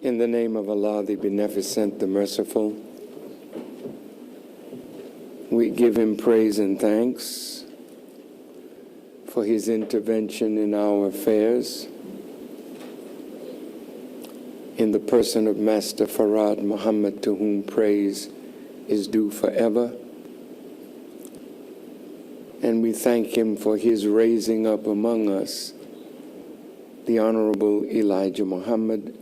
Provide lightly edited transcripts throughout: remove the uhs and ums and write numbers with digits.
In the name of Allah, the Beneficent, the Merciful, we give Him praise and thanks for His intervention in our affairs in the person of Master Farad Muhammad, to whom praise is due forever. And we thank Him for His raising up among us the Honorable Elijah Muhammad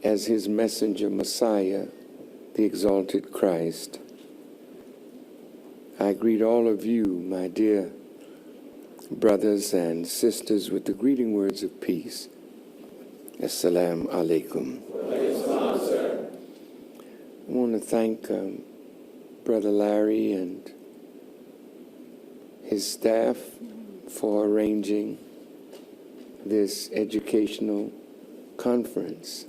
as His messenger Messiah, the exalted Christ. I greet all of you, my dear brothers and sisters, with the greeting words of peace. Assalamu alaikum. I want to thank Brother Larry and his staff for arranging this educational conference.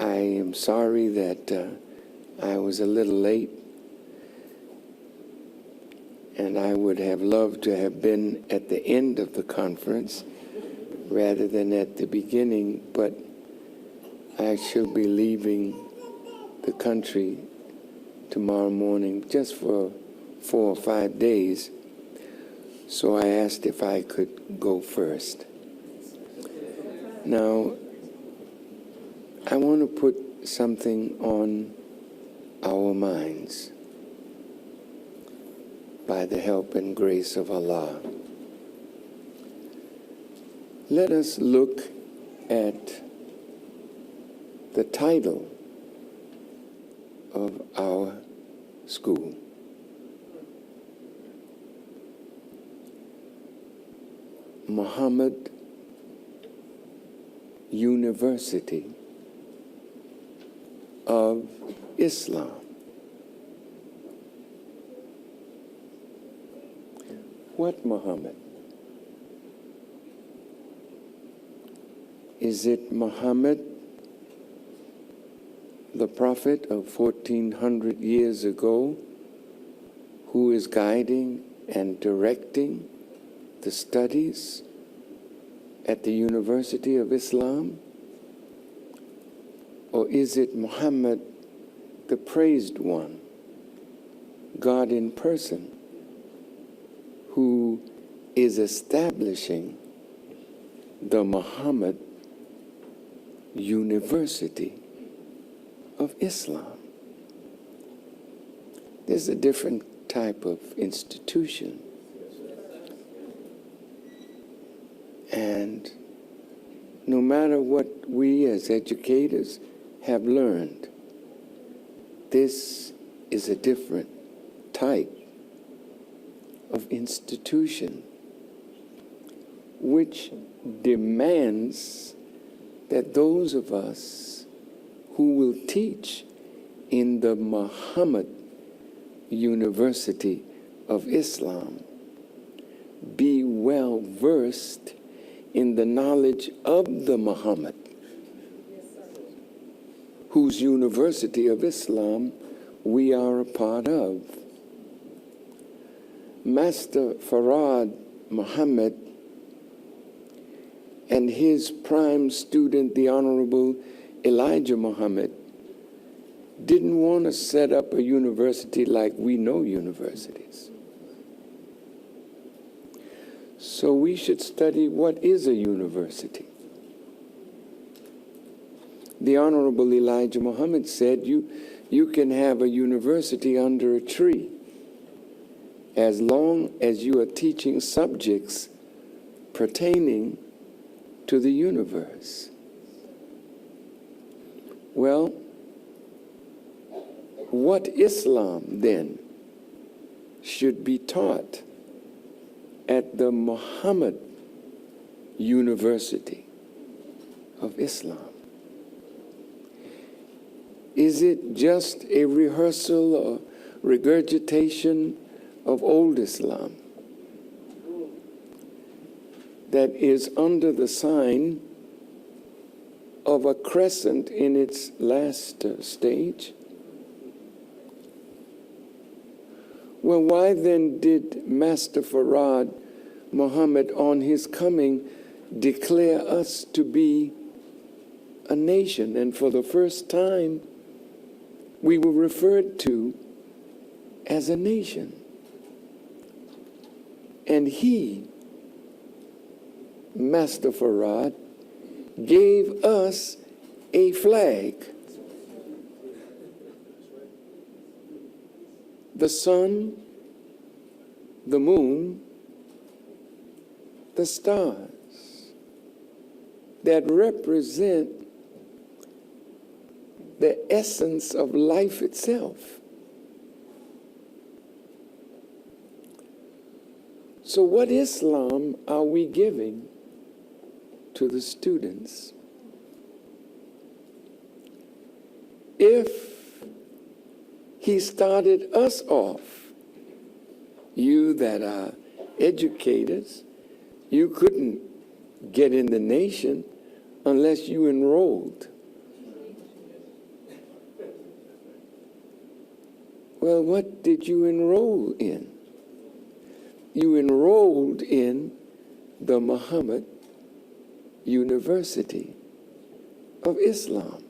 I am sorry that I was a little late, and I would have loved to have been at the end of the conference rather than at the beginning, but I shall be leaving the country tomorrow morning just for 4 or 5 days, so I asked if I could go first. Now, I want to put something on our minds by the help and grace of Allah. Let us look at the title of our school. Muhammad University of Islam. What Muhammad? Is it Muhammad, the prophet of 1400 years ago, who is guiding and directing the studies at the University of Islam? Or is it Muhammad, the praised one, God in person, who is establishing the Muhammad University of Islam? There's a different type of institution. And no matter what we as educators have learned, this is a different type of institution which demands that those of us who will teach in the Muhammad University of Islam be well versed in the knowledge of the Muhammad, whose University of Islam we are a part of. Master Farad Muhammad and his prime student, the Honorable Elijah Muhammad, didn't want to set up a university like we know universities. So we should study what is a university. The Honorable Elijah Muhammad said, you can have a university under a tree as long as you are teaching subjects pertaining to the universe. Well, what Islam then should be taught at the Muhammad University of Islam? Is it just a rehearsal or regurgitation of old Islam that is under the sign of a crescent in its last stage? Well, why then did Master Farad Muhammad on his coming declare us to be a nation, and for the first time, we were referred to as a nation. And he, Master Farad, gave us a flag. The sun, the moon, the stars that represent the essence of life itself. So what Islam are we giving to the students? If he started us off, you that are educators, you couldn't get in the nation unless you enrolled. Well, what did you enroll in? You enrolled in the Muhammad University of Islam.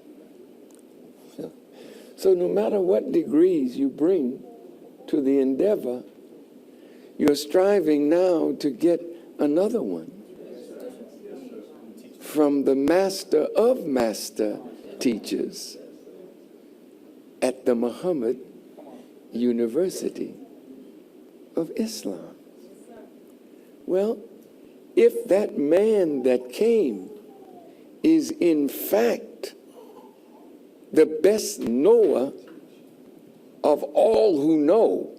So no matter what degrees you bring to the endeavor, you're striving now to get another one from the master of master teachers at the Muhammad University of Islam. Well, if that man that came is in fact the best knower of all who know,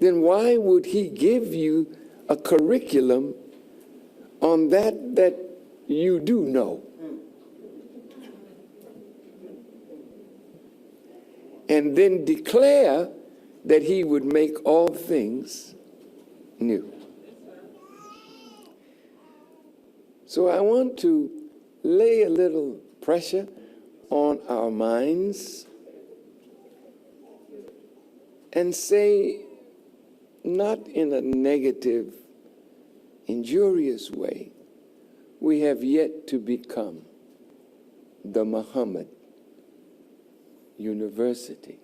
then why would he give you a curriculum on that you do know? And then declare that he would make all things new. So I want to lay a little pressure on our minds and say, not in a negative, injurious way, we have yet to become the Muhammad University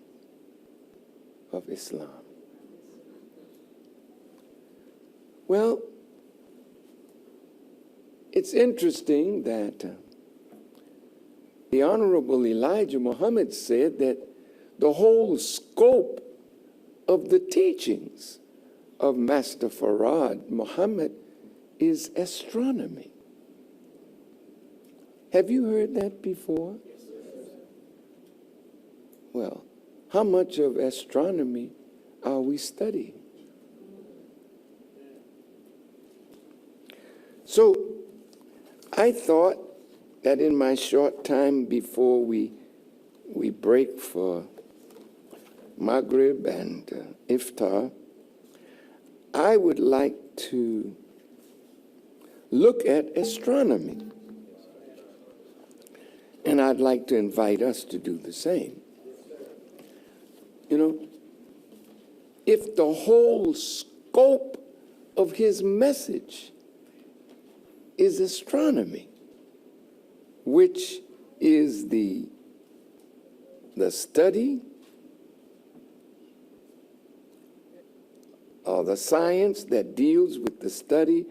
of Islam. Well, it's interesting that the Honorable Elijah Muhammad said that the whole scope of the teachings of Master Farad Muhammad is astronomy. Have you heard that before? Well, how much of astronomy are we studying? So I thought that in my short time before we break for Maghrib and Iftar, I would like to look at astronomy. And I'd like to invite us to do the same. You know, if the whole scope of his message is astronomy, which is the study or the science that deals with the study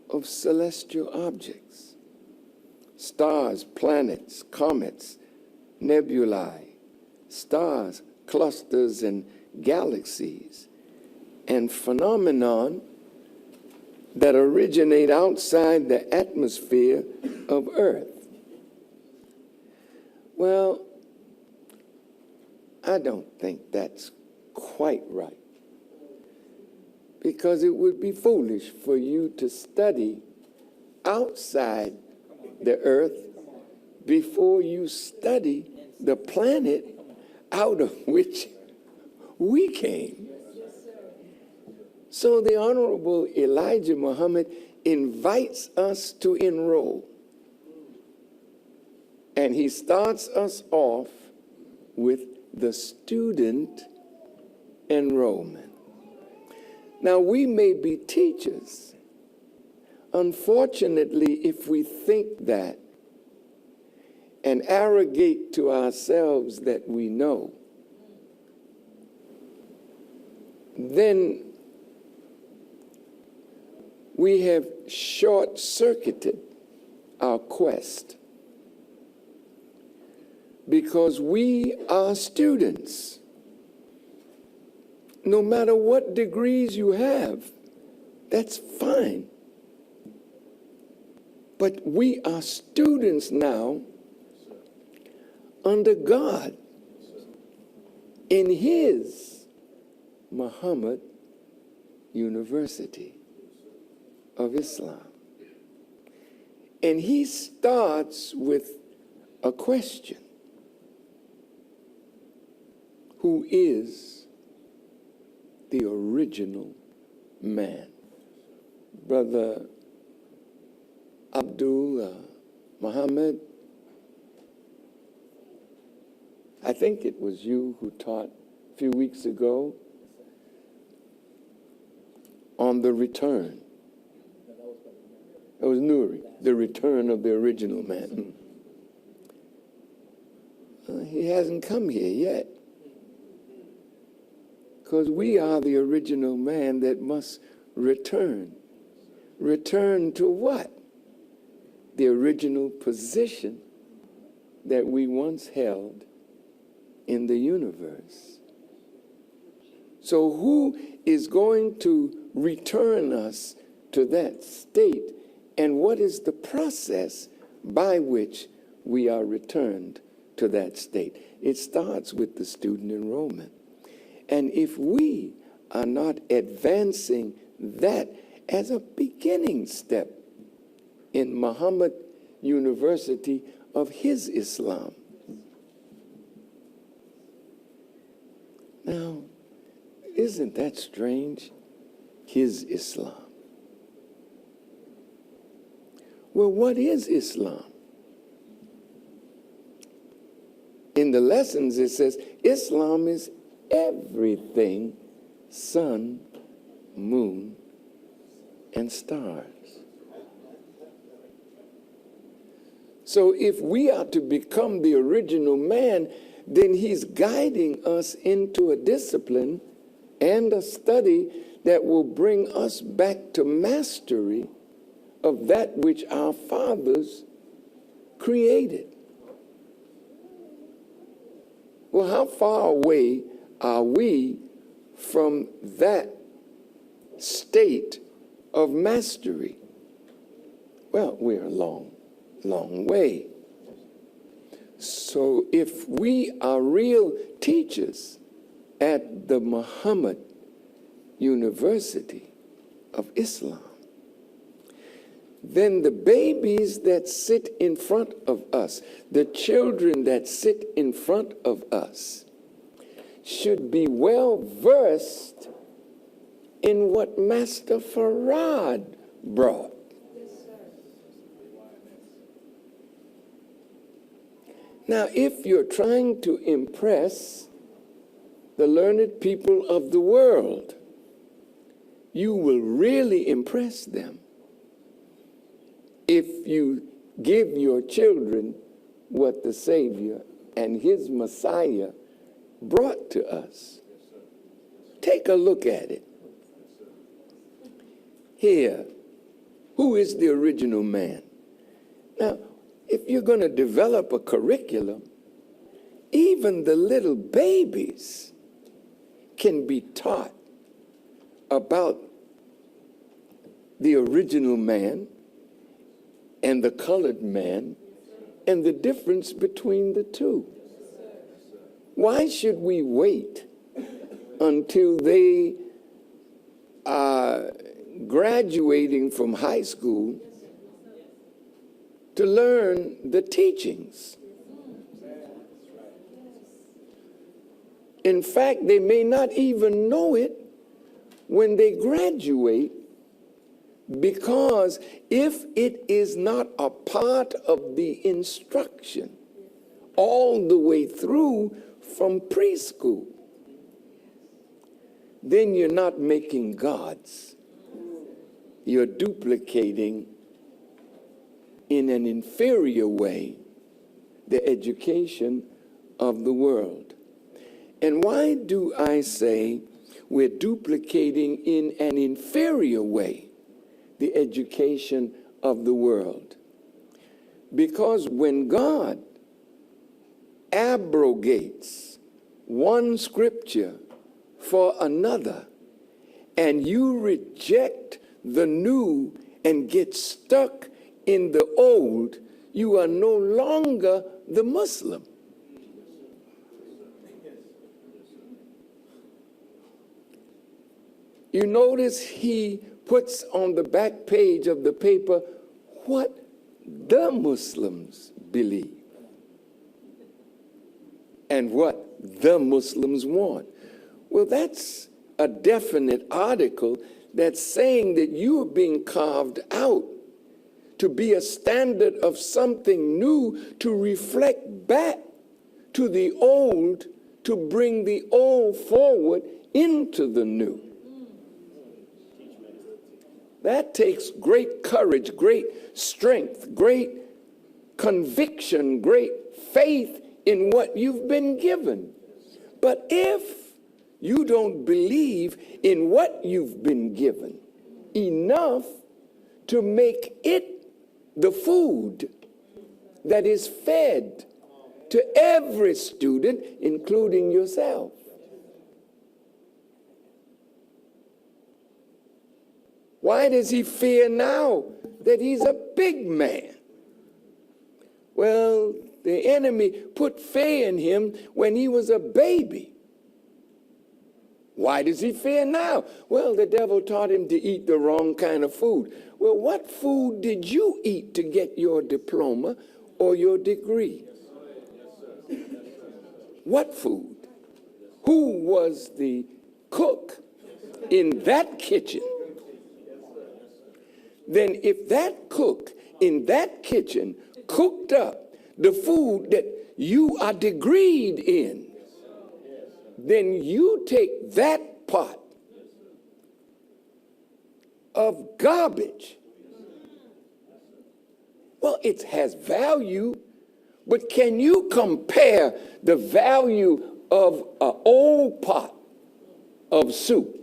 of celestial objects, stars, planets, comets, nebulae, stars, clusters, and galaxies, and phenomenon that originate outside the atmosphere of Earth. Well, I don't think that's quite right, because it would be foolish for you to study outside the Earth before you study the planet out of which we came. So the Honorable Elijah Muhammad invites us to enroll. And he starts us off with the student enrollment. Now, we may be teachers Unfortunately, if we think that and arrogate to ourselves that we know, then we have short-circuited our quest, because we are students. No matter what degrees you have, that's fine. But we are students now under God in His Muhammad University of Islam. And he starts with a question: who is the original man? Brother Abdul Muhammad, I think it was you who taught a few weeks ago on the return. It was Nuri, the return of the original man. He hasn't come here yet, because we are the original man that must return. Return to what? The original position that we once held in the universe. So who is going to return us to that state, and what is the process by which we are returned to that state? It starts with the student enrollment. And if we are not advancing that as a beginning step in Muhammad University of his Islam. Now, isn't that strange? His Islam. Well, what is Islam? In the lessons it says Islam is everything sun, moon, and stars. So if we are to become the original man, then he's guiding us into a discipline and a study that will bring us back to mastery of that which our fathers created. Well, how far away are we from that state of mastery? Well, we're a long way. So if we are real teachers at the Muhammad University of Islam, then the babies that sit in front of us, the children that sit in front of us, should be well versed in what Master Farad brought. Now, if you're trying to impress the learned people of the world, you will really impress them if you give your children what the Savior and his Messiah brought to us. Take a look at it. Here, who is the original man? Now, if you're going to develop a curriculum, even the little babies can be taught about the original man and the colored man and the difference between the two. Why should we wait until they are graduating from high school to learn the teachings? In fact, they may not even know it when they graduate, because if it is not a part of the instruction all the way through from preschool, then you're not making gods. you're duplicating in an inferior way the education of the world. And why do I say we're duplicating in an inferior way the education of the world? Because when God abrogates one scripture for another, and you reject the new and get stuck in the old, you are no longer the Muslim. You notice he puts on the back page of the paper what the Muslims believe and what the Muslims want. Well, that's a definite article that's saying that you are being carved out to be a standard of something new, to reflect back to the old, to bring the old forward into the new. That takes great courage, great strength, great conviction, great faith in what you've been given. But if you don't believe in what you've been given enough to make it the food that is fed to every student, including yourself, why does he fear now that he's a big man? Well, the enemy put fear in him when he was a baby. Why does he fear now? Well, the devil taught him to eat the wrong kind of food. Well, what food did you eat to get your diploma or your degree? What food? Who was the cook in that kitchen? Then if that cook in that kitchen cooked up the food that you are degreed in, then you take that pot of garbage. Well, it has value, but can you compare the value of an old pot of soup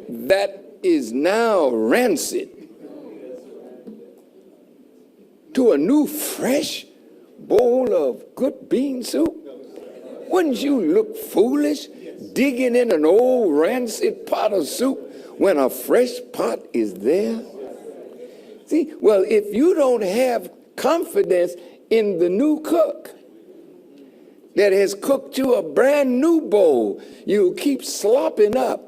that is now rancid to a new fresh bowl of good bean soup? Wouldn't you look foolish digging in an old rancid pot of soup when a fresh pot is there? See, well, if you don't have confidence in the new cook that has cooked you a brand new bowl, you keep slopping up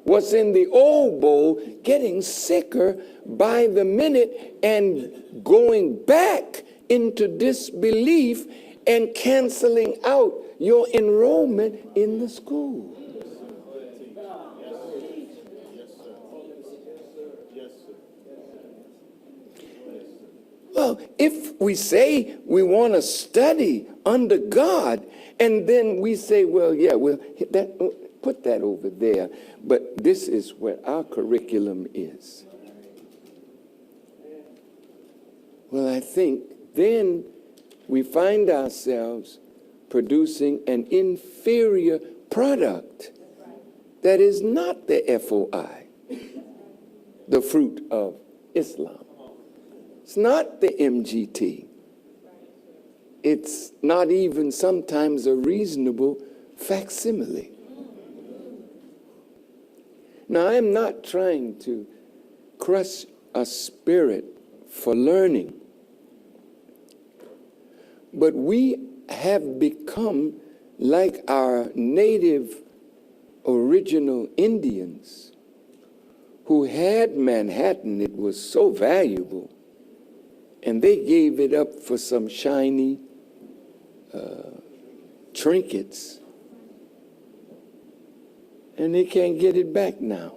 what's in the old bowl, getting sicker by the minute and going back into disbelief and canceling out your enrollment in the school. Well, if we say we want to study under God, and then we say, well, yeah, well, put that over there, but this is what our curriculum is. Well, I think then we find ourselves producing an inferior product that is not the FOI, the fruit of Islam. It's not the MGT. It's not even sometimes a reasonable facsimile. Now, I'm not trying to crush a spirit for learning, but we have become like our native original Indians who had Manhattan. It was so valuable, and they gave it up for some shiny trinkets, and they can't get it back now.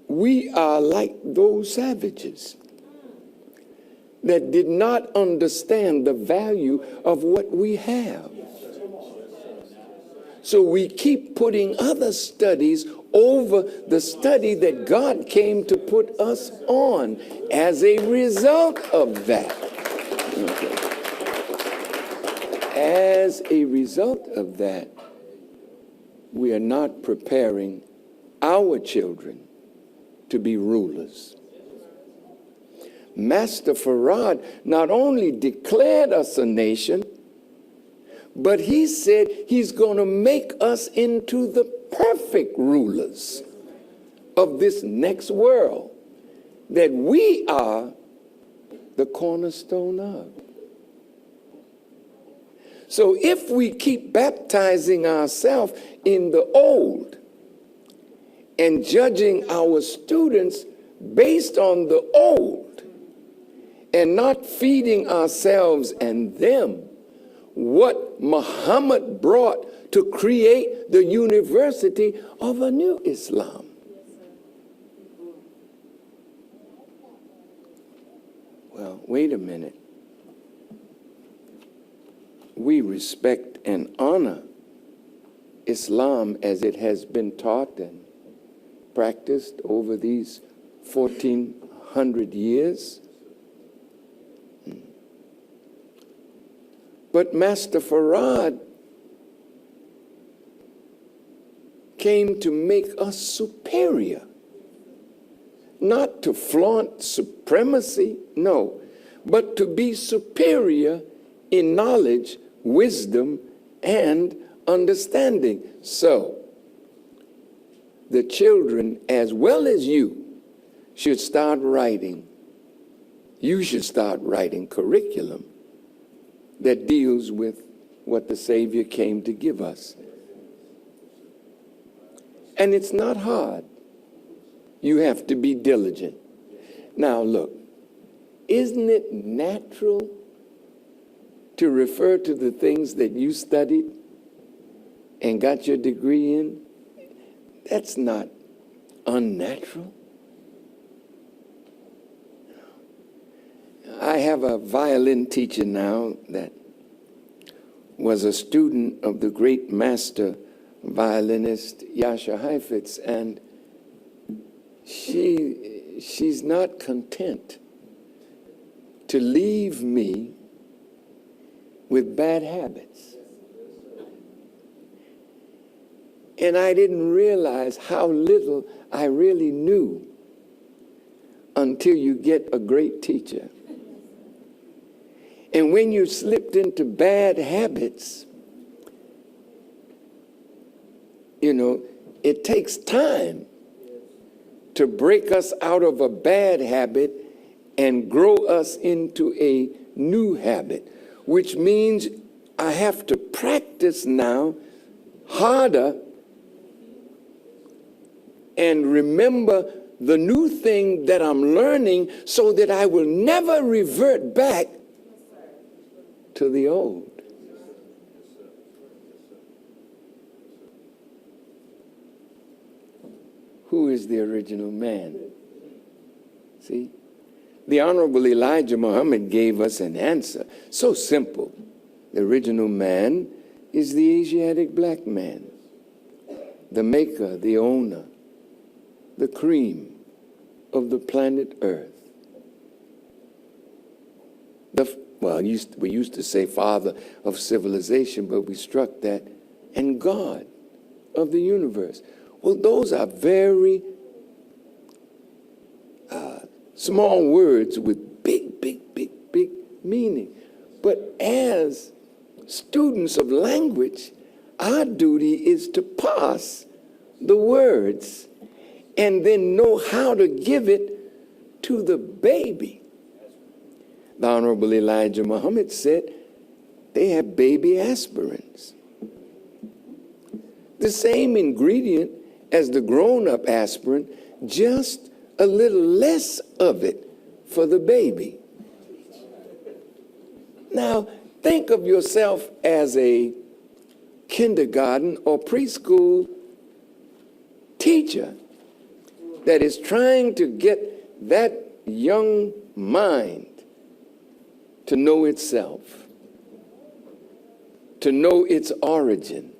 We are like those savages that did not understand the value of what we have. So we keep putting other studies over the study that God came to put us on as a result of that. Okay. As a result of that, we are not preparing our children to be rulers. Master Farrakhan not only declared us a nation, but he said he's going to make us into the perfect rulers of this next world that we are the cornerstone of. So if we keep baptizing ourselves in the old and judging our students based on the old and not feeding ourselves and them what Muhammad brought to create the university of a new Islam. Well, wait a minute. We respect and honor Islam as it has been taught and practiced over these 1400 years. But Master Farrakhan came to make us superior, not to flaunt supremacy, no, but to be superior in knowledge, wisdom, and understanding. So, the children, as well as you, should start writing. You should start writing curriculum that deals with what the Savior came to give us. And it's not hard. You have to be diligent. Now look, isn't it natural to refer to the things that you studied and got your degree in? That's not unnatural. I have a violin teacher now that was a student of the great master violinist Jascha Heifetz, and she's not content to leave me with bad habits. And I didn't realize how little I really knew until you get a great teacher. And when you slipped into bad habits, you know, it takes time to break us out of a bad habit and grow us into a new habit, which means I have to practice now harder and remember the new thing that I'm learning so that I will never revert back to the old. Who is the original man? See? The Honorable Elijah Muhammad gave us an answer. So simple. The original man is the Asiatic black man, the maker, the owner, the cream of the planet Earth. We used to say father of civilization, but we struck that, and God of the universe. Well, those are very small words with big, big, big, big meaning. But as students of language, our duty is to parse the words and then know how to give it to the baby. The Honorable Elijah Muhammad said they have baby aspirins. The same ingredient as the grown-up aspirin, just a little less of it for the baby. Now, think of yourself as a kindergarten or preschool teacher that is trying to get that young mind to know itself, to know its origin,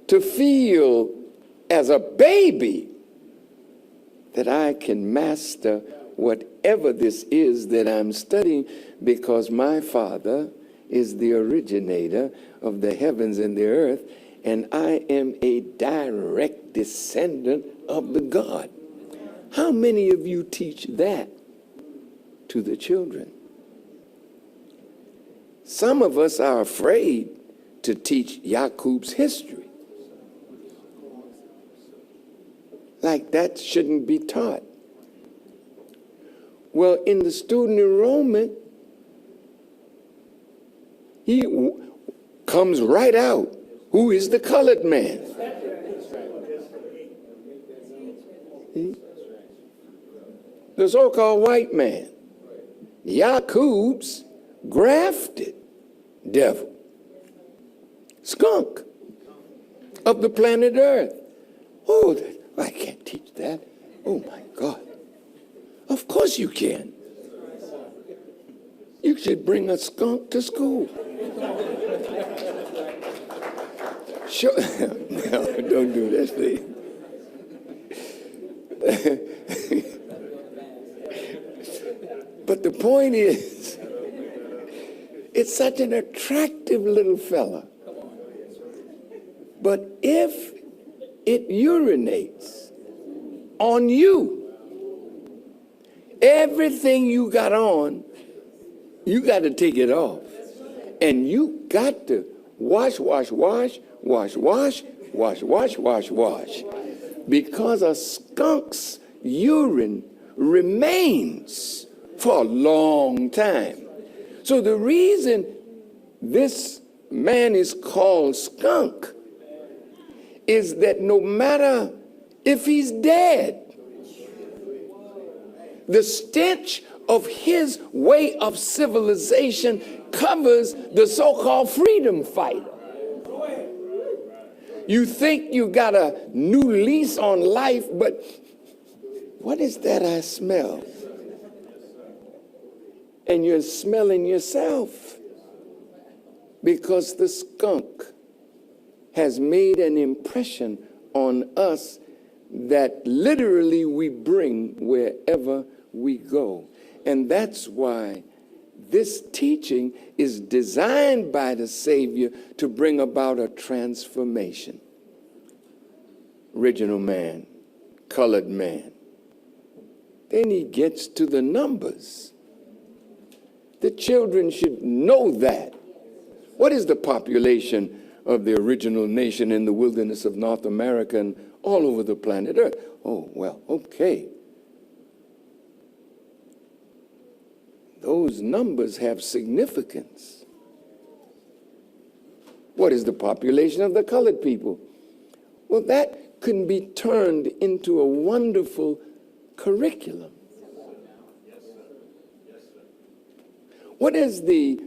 to feel as a baby that I can master whatever this is that I'm studying, because my Father is the originator of the heavens and the earth, and I am a direct descendant of the God. How many of you teach that to the children? Some of us are afraid to teach Yaqub's history. Like that shouldn't be taught. Well, in the student enrollment, he comes right out. Who is the colored man? The so-called white man. Yaqub's grafted devil, skunk of the planet Earth. Oh, I can't teach that. Oh my God. Of course you can. You should bring a skunk to school. Sure. No, don't do this thing. But the point is, it's such an attractive little fella. But if it urinates on you, everything you got on, you got to take it off. And you got to wash. Because a skunk's urine remains for a long time. So the reason this man is called skunk is that no matter if he's dead, the stench of his way of civilization covers the so-called freedom fighter. You think you got a new lease on life, but what is that I smell? And you're smelling yourself, because the skunk has made an impression on us that literally we bring wherever we go. And that's why this teaching is designed by the Savior to bring about a transformation. Original man, colored man. Then he gets to the numbers. The children should know that. What is the population of the original nation in the wilderness of North America and all over the planet Earth? Oh, well, okay. Those numbers have significance. What is the population of the colored people? Well, that can be turned into a wonderful curriculum. What is the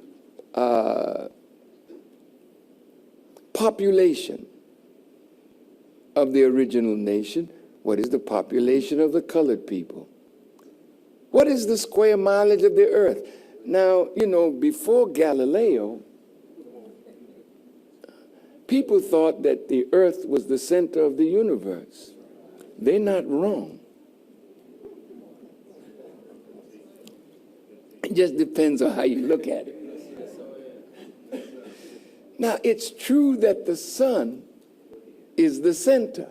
population of the original nation? What is the population of the colored people? What is the square mileage of the earth? Now, you know, before Galileo, people thought that the earth was the center of the universe. They're not wrong. It just depends on how you look at it. Now, it's true that the sun is the center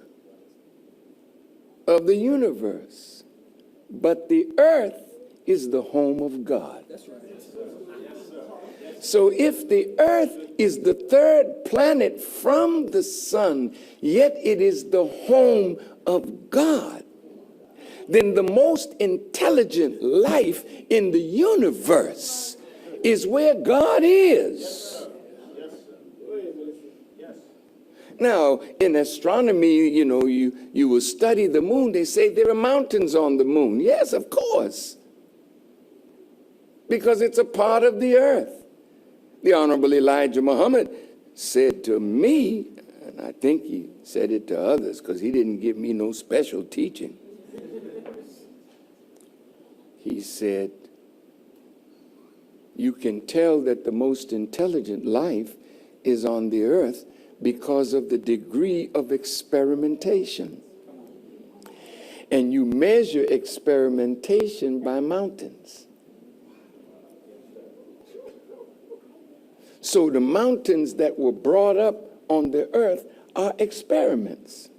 of the universe, but the earth is the home of God. So if the earth is the third planet from the sun, yet it is the home of God, then the most intelligent life in the universe is where God is. Now, in astronomy, you know, you will study the moon. They say there are mountains on the moon. Yes, of course. Because it's a part of the earth. The Honorable Elijah Muhammad said to me, and I think he said it to others because he didn't give me no special teaching. He said, you can tell that the most intelligent life is on the earth because of the degree of experimentation. And you measure experimentation by mountains. So the mountains that were brought up on the earth are experiments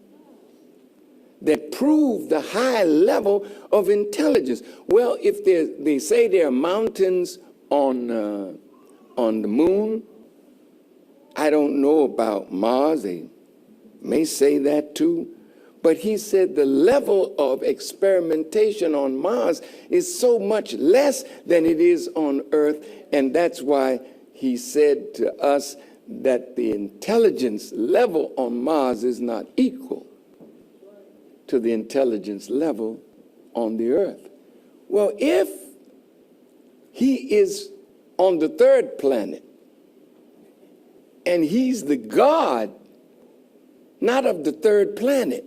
that prove the high level of intelligence. Well, if they say there are mountains on the moon, I don't know about Mars. They may say that too. But he said the level of experimentation on Mars is so much less than it is on Earth, and that's why he said to us that the intelligence level on Mars is not equal to the intelligence level on the Earth. Well, if he is on the third planet, and he's the God, not of the third planet,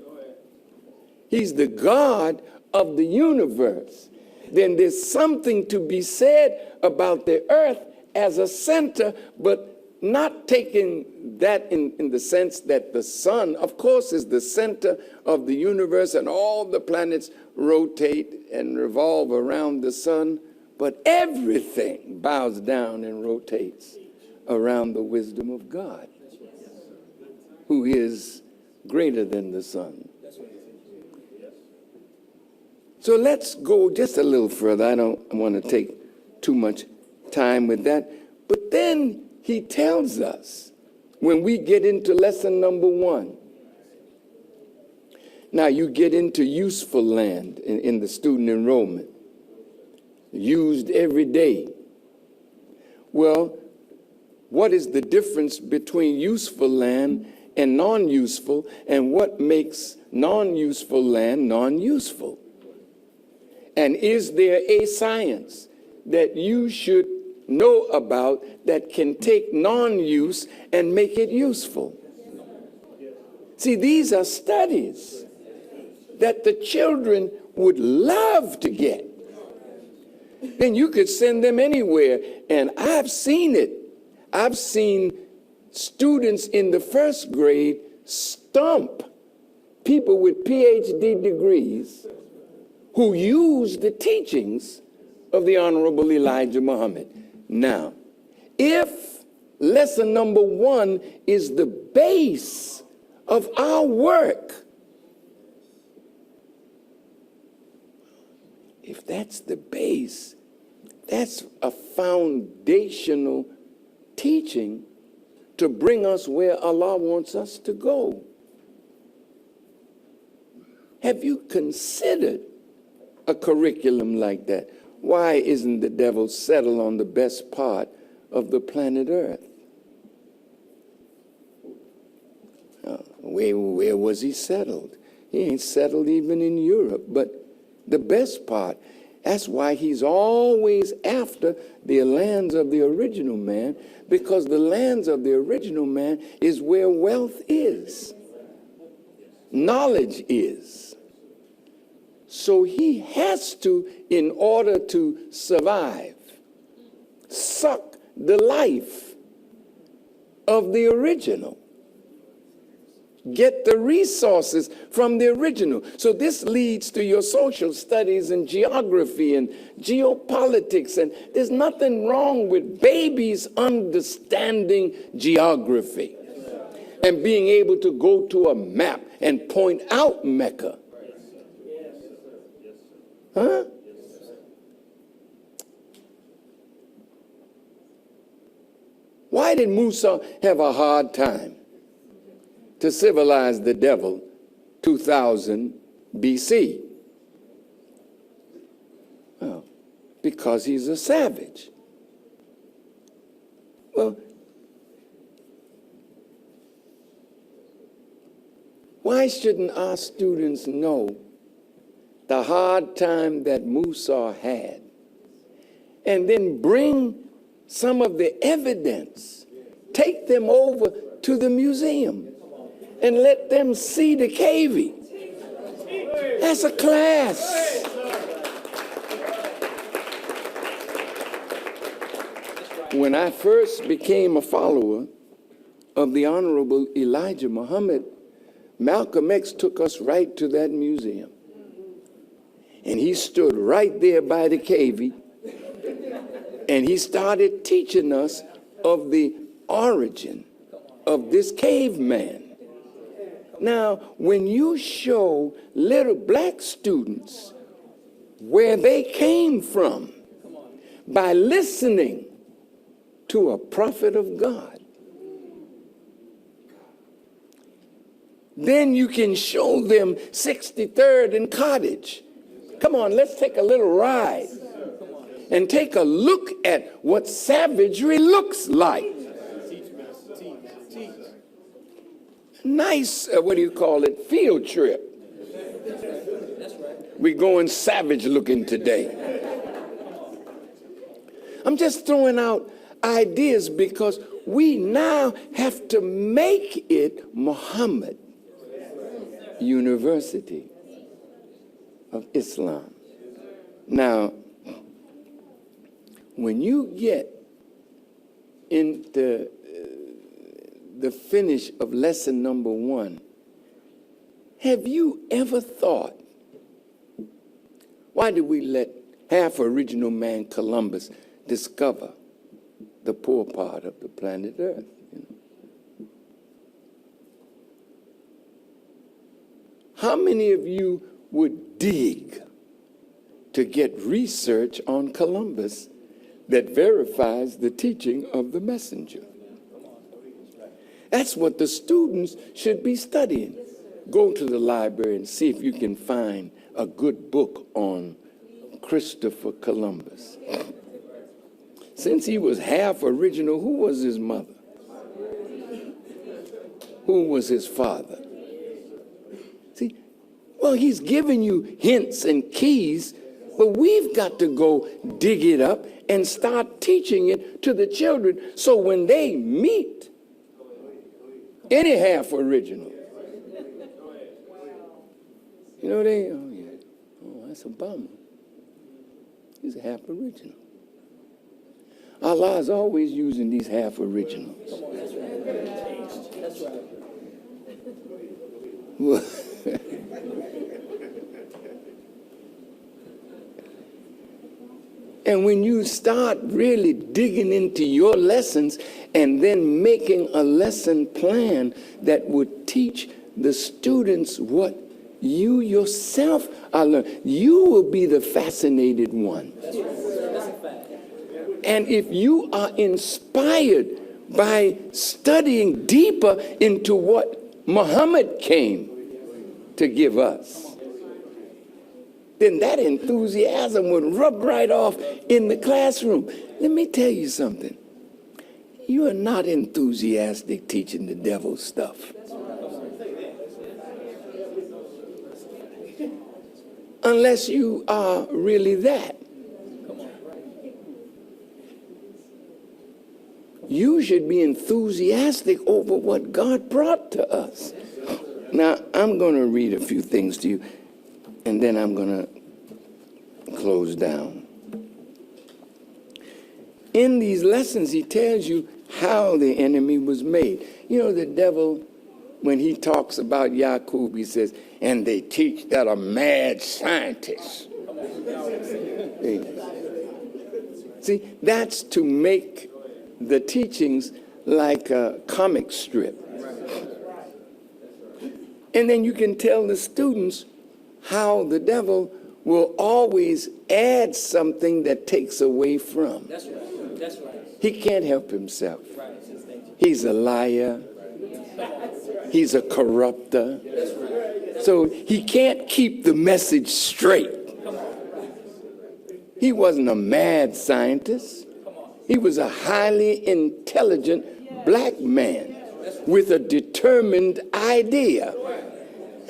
he's the God of the universe, then there's something to be said about the earth as a center, but not taking that in the sense that the sun, of course, is the center of the universe and all the planets rotate and revolve around the sun, but everything bows down and rotates around the wisdom of God, who is greater than the sun. So let's go just a little further. I don't want to take too much time with that. But then he tells us when we get into lesson number 1. Now you get into useful land in the student enrollment. Used every day. Well, what is the difference between useful land and non-useful, and what makes non-useful land non-useful? And is there a science that you should know about that can take non-use and make it useful? See, these are studies that the children would love to get. Then you could send them anywhere. And I've seen it. I've seen students in the first grade stump people with PhD degrees who use the teachings of the Honorable Elijah Muhammad. Now, if lesson number 1 is the base of our work, if that's the base, that's a foundational teaching to bring us where Allah wants us to go. Have you considered a curriculum like that? Why isn't the devil settled on the best part of the planet Earth? Where was he settled? He ain't settled even in Europe, but the best part. That's why he's always after the lands of the original man, because the lands of the original man is where wealth is, knowledge is. So he has to, in order to survive, suck the life of the original. Get the resources from the original. So this leads to your social studies and geography and geopolitics. And there's nothing wrong with babies understanding geography and being able to go to a map and point out Mecca. Huh? Why did Musa have a hard time to civilize the devil 2000 BC? Well, because he's a savage. Well, why shouldn't our students know the hard time that Musa had, and then bring some of the evidence, take them over to the museum and let them see the caving? That's a class. When I first became a follower of the Honorable Elijah Muhammad, Malcolm X took us right to that museum. And he stood right there by the cavie, and he started teaching us of the origin of this caveman. Now, when you show little black students where they came from by listening to a prophet of God, then you can show them 63rd and Cottage. Come on, let's take a little ride and take a look at what savagery looks like. Nice, field trip. We're going savage looking today. I'm just throwing out ideas because we now have to make it Muhammad University of Islam. Now, when you get into the finish of lesson number 1, have you ever thought, why did we let half original man Columbus discover the poor part of the planet Earth? How many of you would dig to get research on Columbus that verifies the teaching of the messenger? That's what the students should be studying. Go to the library and see if you can find a good book on Christopher Columbus. Since he was half original, who was his mother? Who was his father? See, well, he's giving you hints and keys, but we've got to go dig it up and start teaching it to the children so when they meet any half original, that's Obama. He's a half original. Allah is always using these half originals. That's right. And when you start really digging into your lessons and then making a lesson plan that would teach the students what you yourself are learning, you will be the fascinated one. And if you are inspired by studying deeper into what Muhammad came to give us, then that enthusiasm would rub right off in the classroom. Let me tell you something. You are not enthusiastic teaching the devil stuff. Unless you are really that. You should be enthusiastic over what God brought to us. Now, I'm going to read a few things to you, and then I'm going to close down. In these lessons, he tells you how the enemy was made. You know, the devil, when he talks about Yaqub, he says, and they teach that a mad scientist. See, that's to make the teachings like a comic strip. And then you can tell the students how the devil will always add something that takes away from. That's right. That's right. He can't help himself. He's a liar. He's a corrupter. So he can't keep the message straight. He wasn't a mad scientist. He was a highly intelligent black man with a determined idea.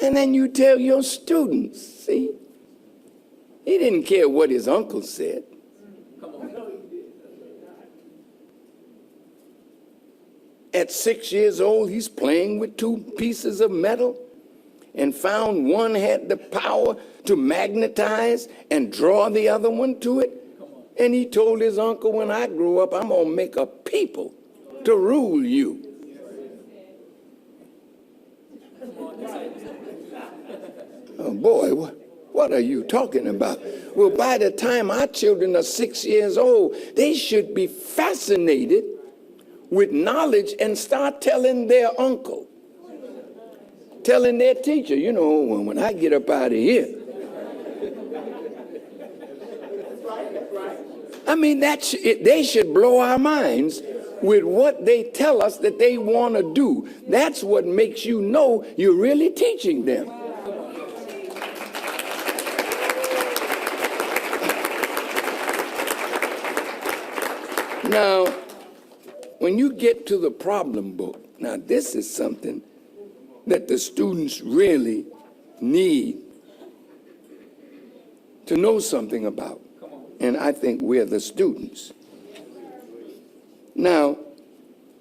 And then you tell your students, see, he didn't care what his uncle said. At 6 years old, he's playing with 2 pieces of metal and found one had the power to magnetize and draw the other one to it. And he told his uncle, when I grow up, I'm going to make a people to rule you. Oh boy, what are you talking about? Well, by the time our children are 6 years old, they should be fascinated with knowledge and start telling their uncle, telling their teacher, you know, when I get up out of here. I mean, they should blow our minds with what they tell us that they want to do. That's what makes you know you're really teaching them. Now, when you get to the problem book, now this is something that the students really need to know something about. And I think we're the students. Now,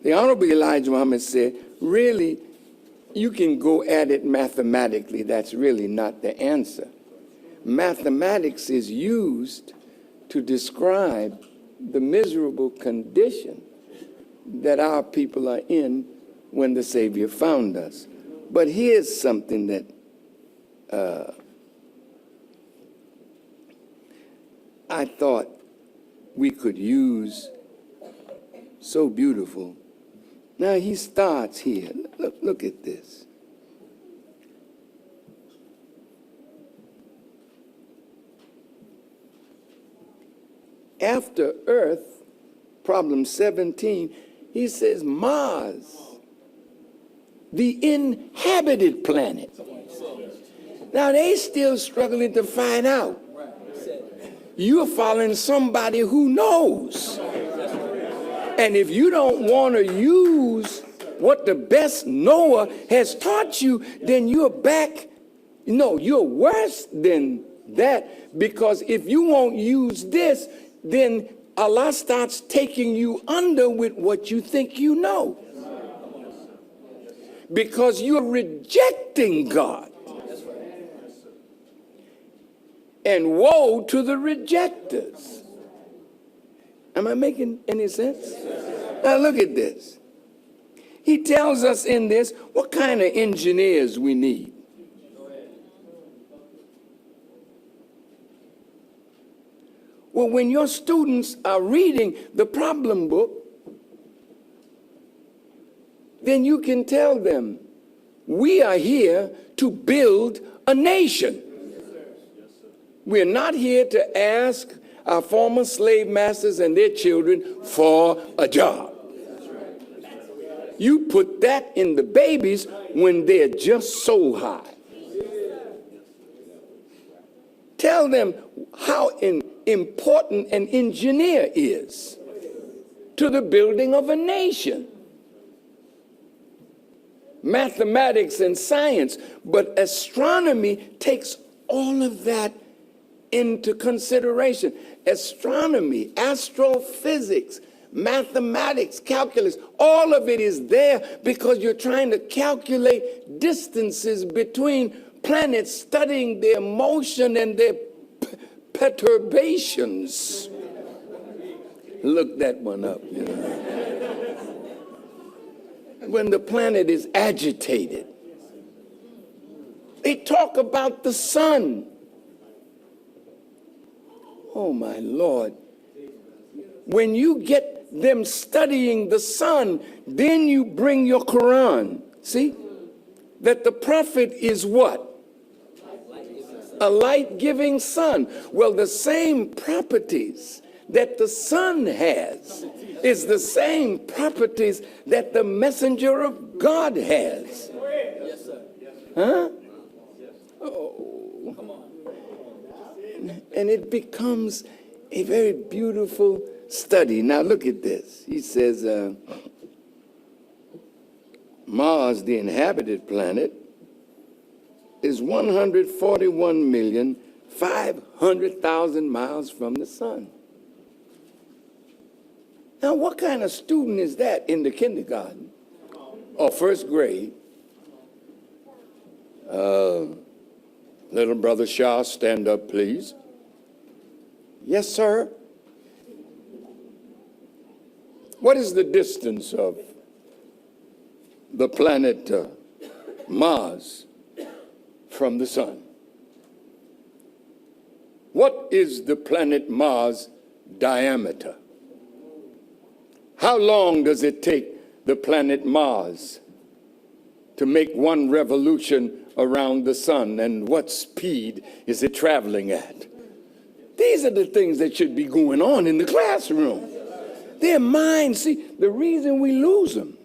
the Honorable Elijah Muhammad said, really, you can go at it mathematically. That's really not the answer. Mathematics is used to describe the miserable condition that our people are in when the Savior found us. But here's something that I thought we could use so beautiful. Now he starts here. Look at this. After Earth, problem 17, he says Mars, the inhabited planet. Now they still struggling to find out. You're following somebody who knows. And if you don't want to use what the best knower has taught you, then you're back. No, you're worse than that, because if you won't use this, then Allah starts taking you under with what you think you know. Because you're rejecting God. And woe to the rejectors. Am I making any sense? Now look at this. He tells us in this what kind of engineers we need. Well, when your students are reading the problem book, then you can tell them, we are here to build a nation. We're not here to ask our former slave masters and their children for a job. You put that in the babies when they're just so high. Tell them how important an engineer is to the building of a nation. Mathematics and science, but astronomy takes all of that into consideration. Astronomy, astrophysics, mathematics, calculus, all of it is there because you're trying to calculate distances between planets, studying their motion and their perturbations. Look that one up, you know. When the planet is agitated. They talk about the sun. Oh my Lord. When you get them studying the sun, then you bring your Quran. See? That the prophet is what? A light-giving sun. Well, the same properties that the sun has is the same properties that the messenger of God has. Huh? Oh. And it becomes a very beautiful study. Now look at this. He says, Mars, the inhabited planet, is 141,500,000 miles from the sun. Now, what kind of student is that in the kindergarten or first grade? Little brother Shah, stand up, please. Yes, sir. What is the distance of the planet Mars from the sun? What is the planet Mars' diameter? How long does it take the planet Mars to make one revolution around the sun, and what speed is it traveling at? These are the things that should be going on in the classroom. Their minds, see, the reason we lose them,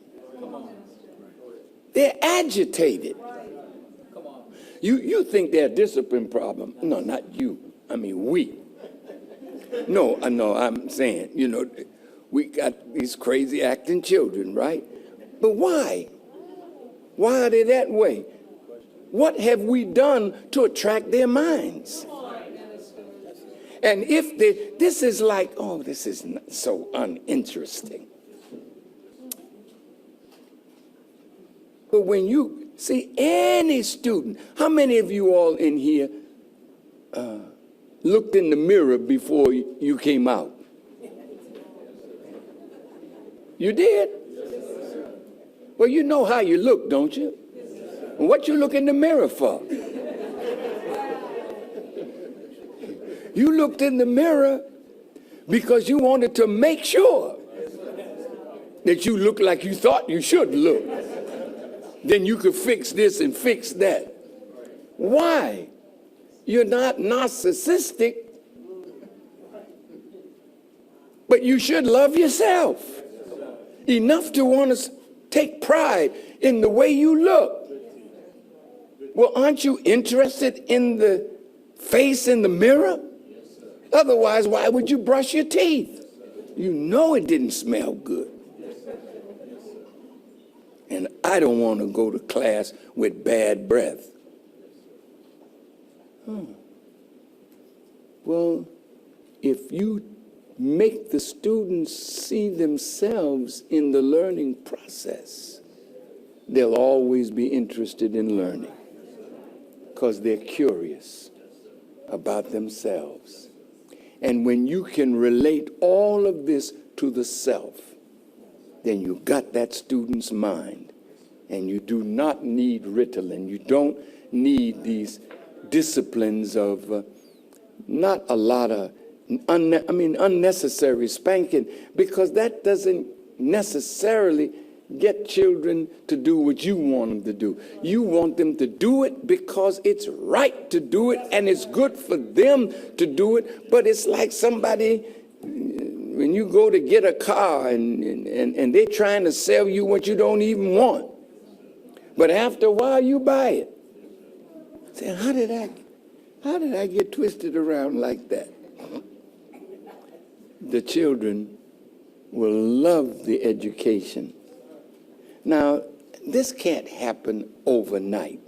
they're agitated. You think they're a discipline problem. No, not you. I mean, we. No, I'm saying, we got these crazy acting children, right? But why? Why are they that way? What have we done to attract their minds? And if this is like, oh, this is not so uninteresting. But when you see any student, how many of you all in here looked in the mirror before you came out? You did? Well, you know how you look, don't you? What you look in the mirror for? You looked in the mirror because you wanted to make sure that you look like you thought you should look. Then you could fix this and fix that. Why? You're not narcissistic, but you should love yourself enough to want to take pride in the way you look. Well, aren't you interested in the face in the mirror? Otherwise, why would you brush your teeth? You know it didn't smell good. And I don't want to go to class with bad breath. Well, if you make the students see themselves in the learning process, they'll always be interested in learning because they're curious about themselves. And when you can relate all of this to the self, then you got that student's mind. And you do not need Ritalin. You don't need these disciplines of not a lot of, unnecessary spanking, because that doesn't necessarily get children to do what you want them to do. You want them to do it because it's right to do it and it's good for them to do it. But it's like somebody, when you go to get a car and they're trying to sell you what you don't even want. But after a while you buy it. Say, how did I get twisted around like that? The children will love the education. Now, this can't happen overnight,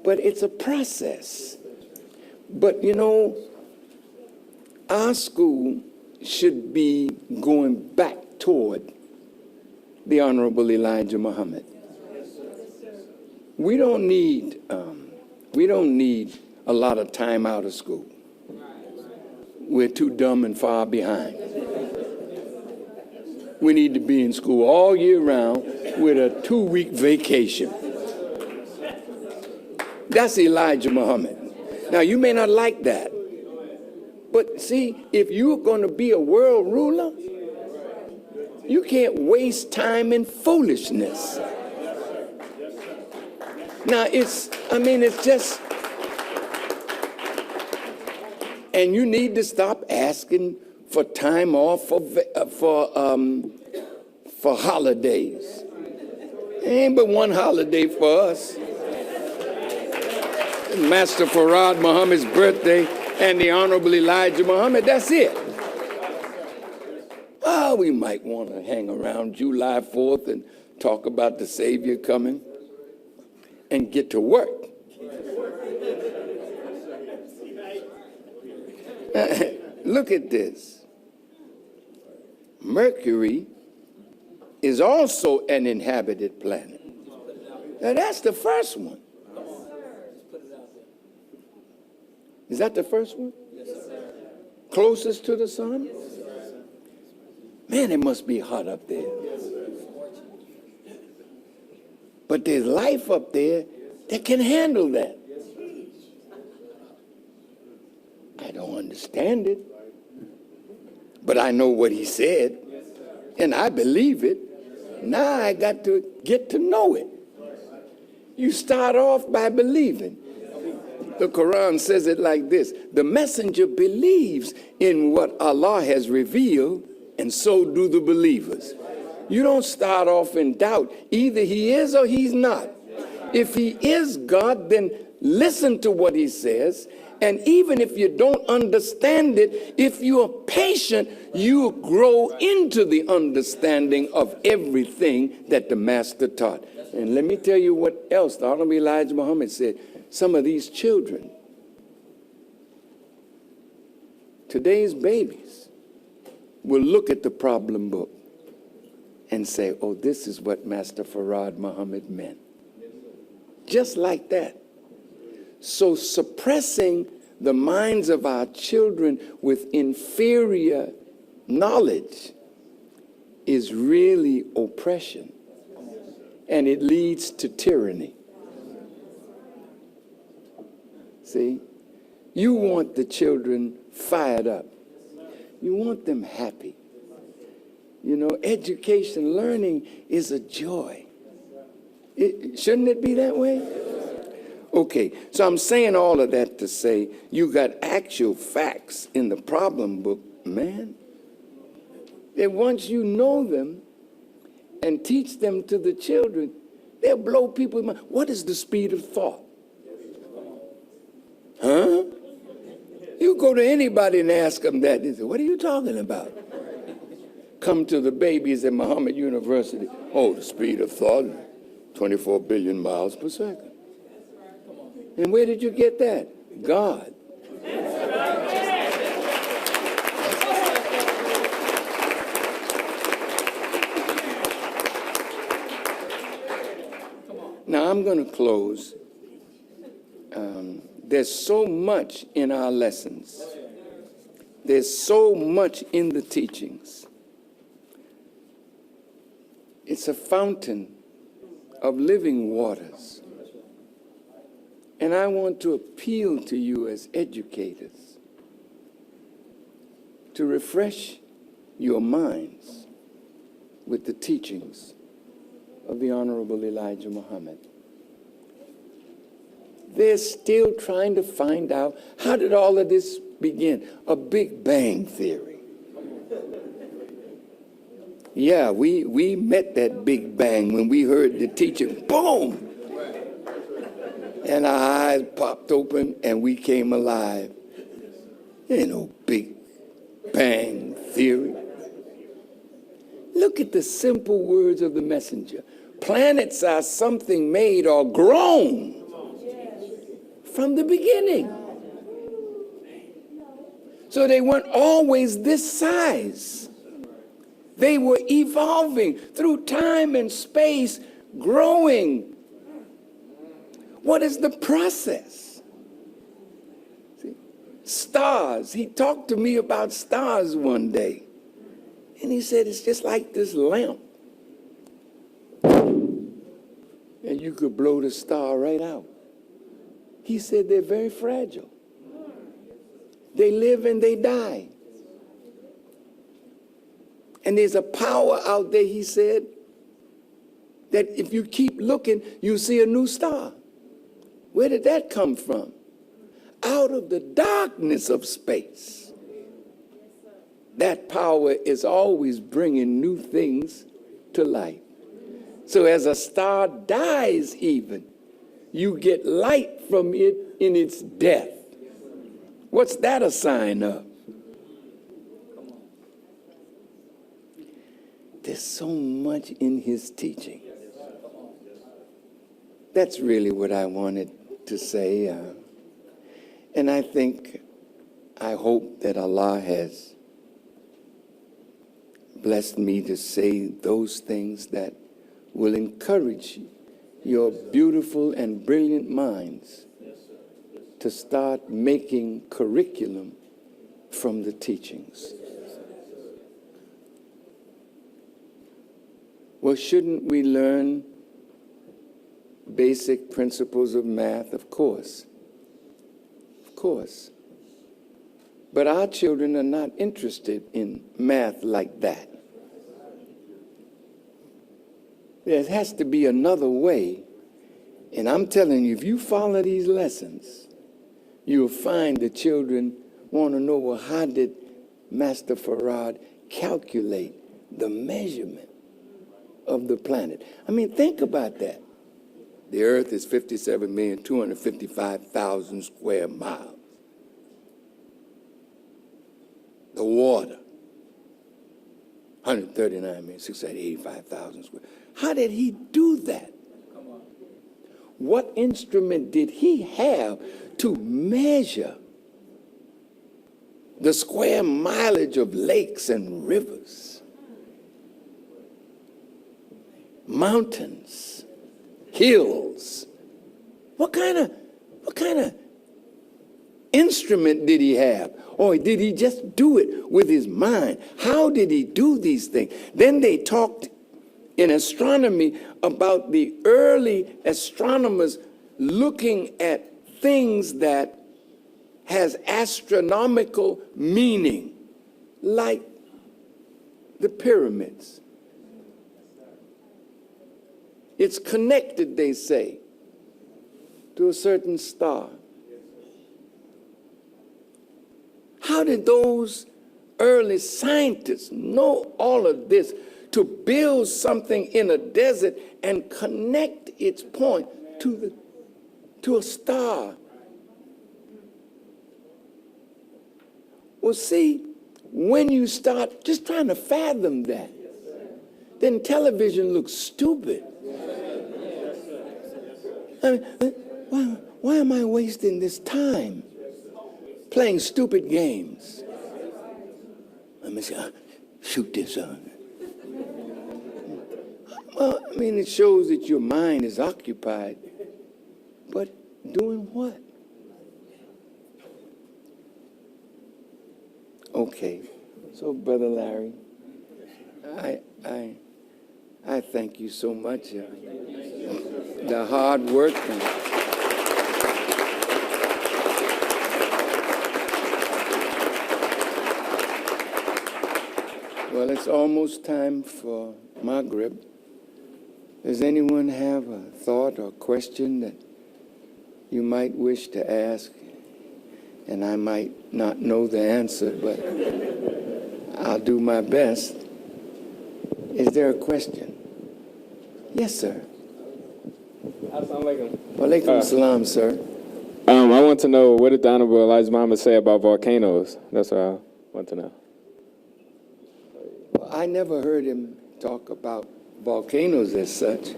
but it's a process. But our school should be going back toward the Honorable Elijah Muhammad. We don't need a lot of time out of school. We're too dumb and far behind. We need to be in school all year round with a 2-week vacation. That's Elijah Muhammad. Now, you may not like that, but see, if you're going to be a world ruler, you can't waste time in foolishness. Now, it's just, and you need to stop asking for time off for holidays. Ain't but one holiday for us. Master Farad Muhammad's birthday and the Honorable Elijah Muhammad, that's it. Oh, we might want to hang around July 4th and talk about the Savior coming and get to work. Look at this. Mercury is also an inhabited planet. Now that's the first one. Is that the first one? Yes, sir. Closest to the sun? Yes, sir. Man, it must be hot up there. Yes, sir. But there's life up there that can handle that. understand it, but I know what he said, and I believe it. Now I got to get to know it. You start off by believing. The Quran says it like this: the messenger believes in what Allah has revealed, and so do the believers. You don't start off in doubt. Either he is or he's not. If he is God, then listen to what he says. And even if you don't understand it, if you are patient, you grow into the understanding of everything that the master taught. And let me tell you what else the Honorable Elijah Muhammad said. Some of these children, today's babies, will look at the problem book and say, oh, this is what Master Farad Muhammad meant. Just like that. So suppressing the minds of our children with inferior knowledge is really oppression, and it leads to tyranny. See, you want the children fired up. You want them happy. You know, education, learning is a joy. Shouldn't it be that way? Okay, so I'm saying all of that to say you got actual facts in the problem book, man. That once you know them and teach them to the children, they'll blow people's mind. What is the speed of thought? Huh? You go to anybody and ask them that, they say, what are you talking about? Come to the babies at Muhammad University. Oh, the speed of thought, 24 billion miles per second. And where did you get that? God. Now I'm going to close. There's so much in our lessons. There's so much in the teachings. It's a fountain of living waters. And I want to appeal to you as educators to refresh your minds with the teachings of the Honorable Elijah Muhammad. They're still trying to find out, how did all of this begin? A Big Bang theory. Yeah, we met that Big Bang when we heard the teaching, boom! And our eyes popped open and we came alive. There ain't no Big Bang theory. Look at the simple words of the messenger. Planets are something made or grown from the beginning. So they weren't always this size. They were evolving through time and space, growing. What is the process? See? Stars. He talked to me about stars one day. And he said, it's just like this lamp. And you could blow the star right out. He said they're very fragile. They live and they die. And there's a power out there, he said, that if you keep looking, you see a new star. Where did that come from? Out of the darkness of space. That power is always bringing new things to light. So as a star dies even, you get light from it in its death. What's that a sign of? There's so much in his teaching. That's really what I wanted to say. And I hope that Allah has blessed me to say those things that will encourage your beautiful and brilliant minds to start making curriculum from the teachings. Well, shouldn't we learn basic principles of math? Of course. Of course. But our children are not interested in math like that. There has to be another way. And I'm telling you, if you follow these lessons, you'll find the children want to know, well, how did Master Farad calculate the measurement of the planet? I mean, think about that. The Earth is 57,255,000 square miles. The water, 139,685,000 square. How did he do that? What instrument did he have to measure the square mileage of lakes and rivers, mountains, hills? What kind of instrument did he have? Or did he just do it with his mind? How did he do these things? Then they talked in astronomy about the early astronomers looking at things that has astronomical meaning, like the pyramids. It's connected, they say, to a certain star. How did those early scientists know all of this to build something in a desert and connect its point to a star? Well, see, when you start just trying to fathom that, then television looks stupid. I mean, why am I wasting this time playing stupid games? Let me see, shoot this on. Well, I mean, it shows that your mind is occupied, but doing what? Okay, so Brother Larry, I thank you so much. The hard work. Well, it's almost time for Maghrib. Does anyone have a thought or question that you might wish to ask? And I might not know the answer, but I'll do my best. Is there a question? Yes, sir. Assalamu alaikum. Walaikum salam, sir. I want to know, what did the Honorable Elijah Muhammad say about volcanoes? That's what I want to know. Well, I never heard him talk about volcanoes as such,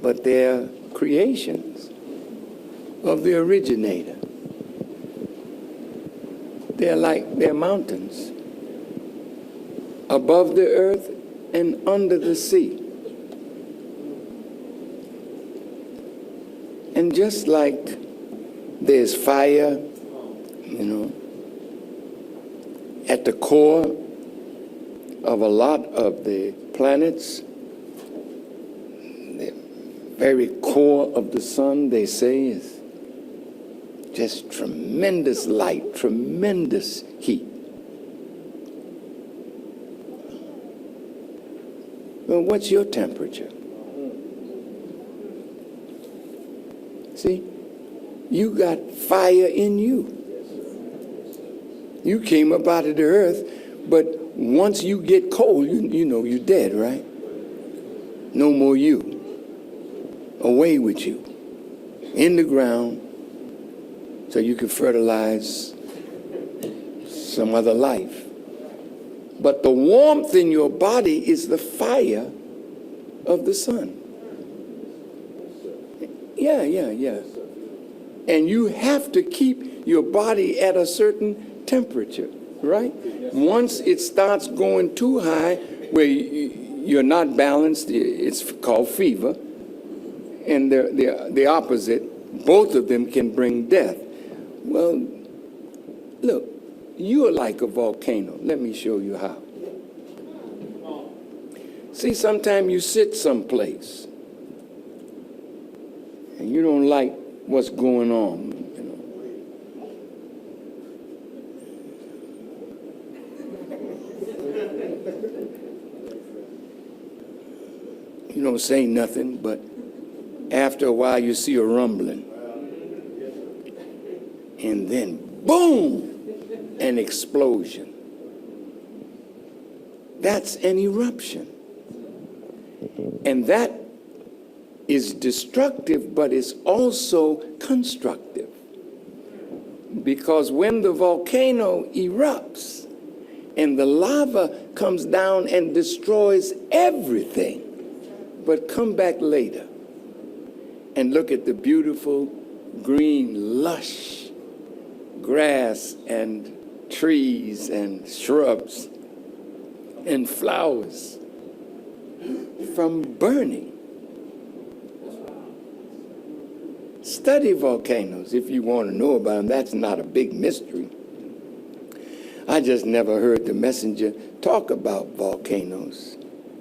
but they're creations of the originator. They're mountains above the earth and under the sea. And just like there's fire, at the core of a lot of the planets, the very core of the sun, they say, is just tremendous light, tremendous heat. Well, what's your temperature? See, you got fire in you. You came up out of the earth, but once you get cold, you're dead, right? No more you. Away with you. In the ground, so you can fertilize some other life. But the warmth in your body is the fire of the sun. Yeah. And you have to keep your body at a certain temperature, right? Once it starts going too high, where you're not balanced, it's called fever. And the opposite, both of them can bring death. Well, look, you're like a volcano. Let me show you how. See, sometimes you sit someplace and you don't like what's going on, don't say nothing, but after a while you see a rumbling. And then, boom, an explosion. That's an eruption. And that is destructive, but it's also constructive. Because when the volcano erupts and the lava comes down and destroys everything, but come back later and look at the beautiful green, lush grass and trees and shrubs and flowers from burning. Study volcanoes if you want to know about them. That's not a big mystery. I just never heard the messenger talk about volcanoes.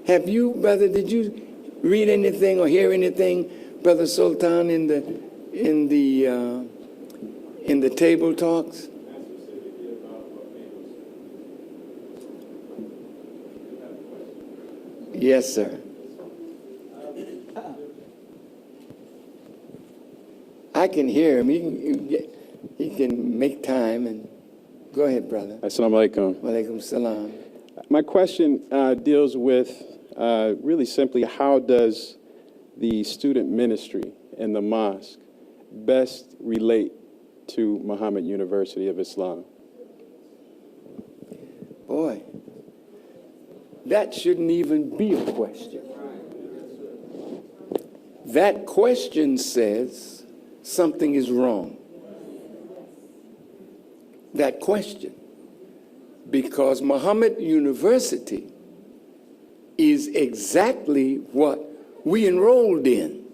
Have you, brother, did you read anything or hear anything, Brother Sultan, in the table talks? Yes, sir. I can hear him. He can make time. And go ahead, brother. Assalamu alaikum. Walaikum salam. My question deals with really simply, how does the student ministry in the mosque best relate to Muhammad University of Islam? Boy, that shouldn't even be a question. That question says something is wrong. That question. Because Muhammad University is exactly what we enrolled in.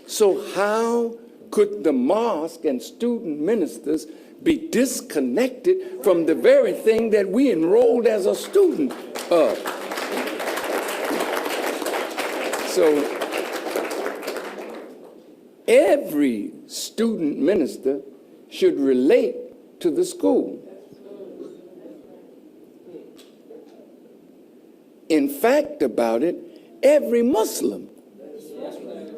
So how could the mosque and student ministers be disconnected from the very thing that we enrolled as a student of? So every student minister should relate to the school. In fact about it, every Muslim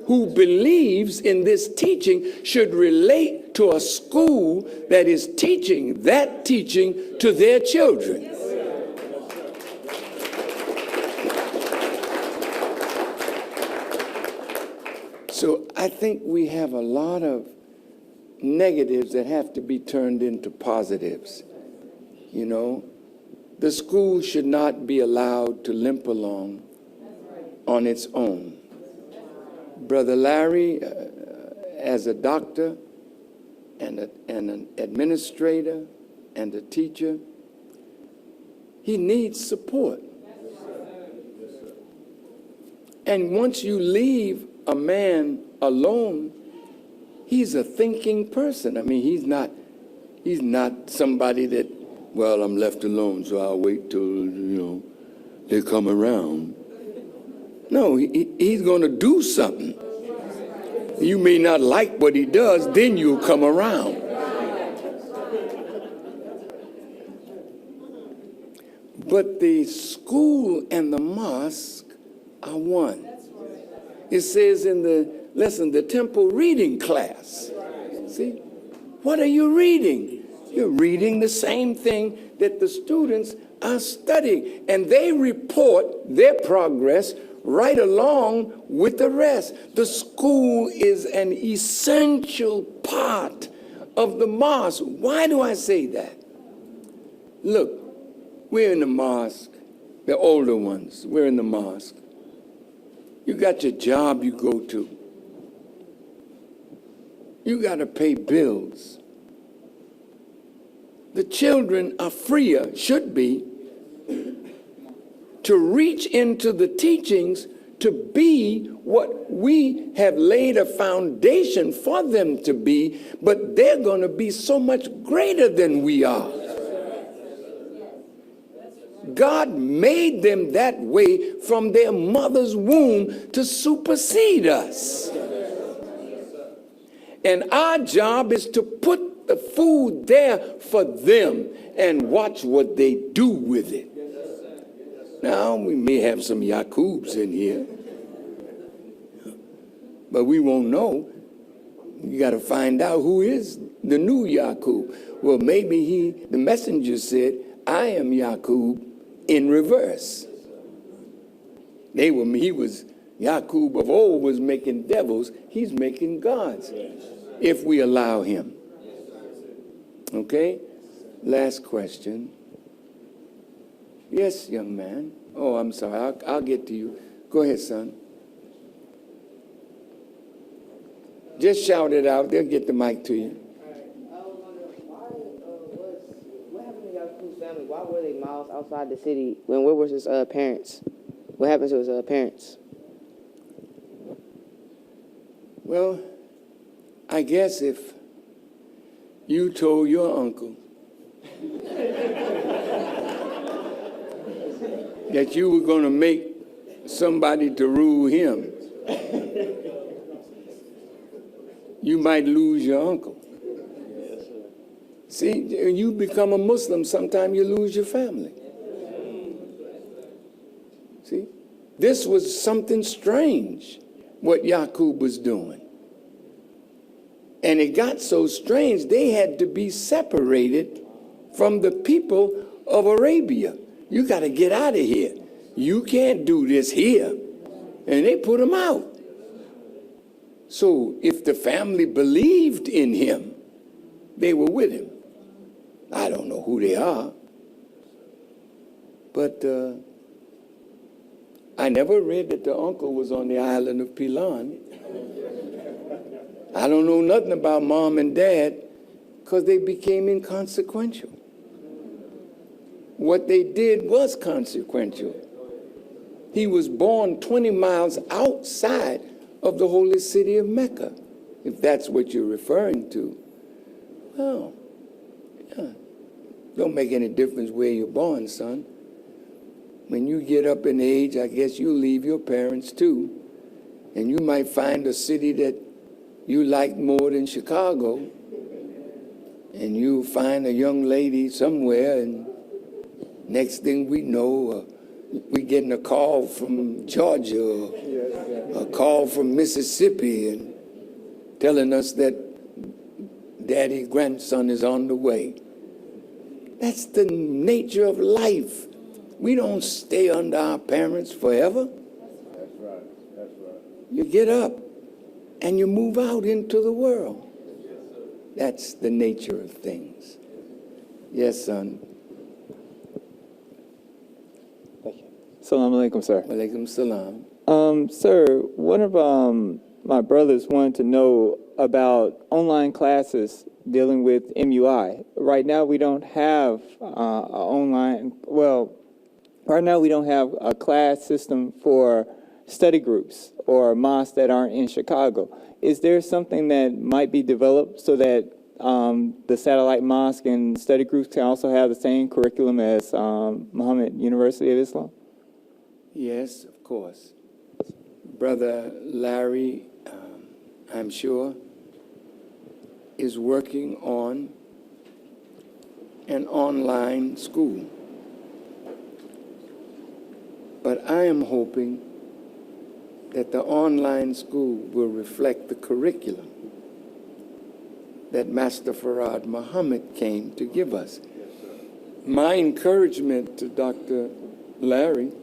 who believes in this teaching should relate to a school that is teaching that teaching to their children. So I think we have a lot of negatives that have to be turned into positives. You know, the school should not be allowed to limp along on its own. Brother Larry, as a doctor and an administrator and a teacher, he needs support. And once you leave a man alone, he's a thinking person. I mean, he's not somebody that, well, I'm left alone, so I'll wait till, they come around. No, he's going to do something. You may not like what he does, then you'll come around. But the school and the mosque are one. It says in the lesson, the temple reading class. See? What are you reading? You're reading the same thing that the students are studying, and they report their progress right along with the rest. The school is an essential part of the mosque. Why do I say that? Look, we're in the mosque, the older ones, we're in the mosque. You got your job you go to. You got to pay bills. The children are freer, should be, to reach into the teachings to be what we have laid a foundation for them to be, but they're going to be so much greater than we are. God made them that way from their mother's womb to supersede us. And our job is to put the food there for them and watch what they do with it. Now, we may have some Yaqubs in here, but we won't know. You got to find out who is the new Yaqub. Well, maybe the messenger said, I am Yaqub in reverse. He was, Yaqub of old was making devils. He's making gods, if we allow him. Okay? Last question. Yes, young man. Oh, I'm sorry. I'll get to you. Go ahead, son. Just shout it out. They'll get the mic to you. I was wondering, what happened to Yaqub's family? Why were they miles outside the city? Where was his parents? What happened to his parents? Well, I guess if you told your uncle that you were going to make somebody to rule him, you might lose your uncle. See, you become a Muslim, sometimes you lose your family. See, this was something strange, what Yaqub was doing. And it got so strange, they had to be separated from the people of Arabia. You got to get out of here. You can't do this here. And they put him out. So if the family believed in him, they were with him. I don't know who they are. But I never read that the uncle was on the island of Pilan. I don't know nothing about mom and dad because they became inconsequential. What they did was consequential. He was born 20 miles outside of the holy city of Mecca, if that's what you're referring to. Well, yeah, don't make any difference where you're born, son. When you get up in age, I guess you leave your parents too, and you might find a city that you like more than Chicago, and you find a young lady somewhere, and next thing we know, we getting a call from Georgia, or a call from Mississippi, and telling us that daddy's grandson is on the way. That's the nature of life. We don't stay under our parents forever. That's right. That's right. You get up and you move out into the world. That's the nature of things. Yes, son. Assalamu alaikum, sir. Walaikum salam. Sir, one of my brothers wanted to know about online classes dealing with MUI. Right now, we don't have right now we don't have a class system for study groups or mosques that aren't in Chicago. Is there something that might be developed so that the satellite mosque and study groups can also have the same curriculum as Muhammad University of Islam? Yes, of course. Brother Larry, I'm sure, is working on an online school. But I am hoping that the online school will reflect the curriculum that Master Farad Muhammad came to give us. My encouragement to Dr. Larry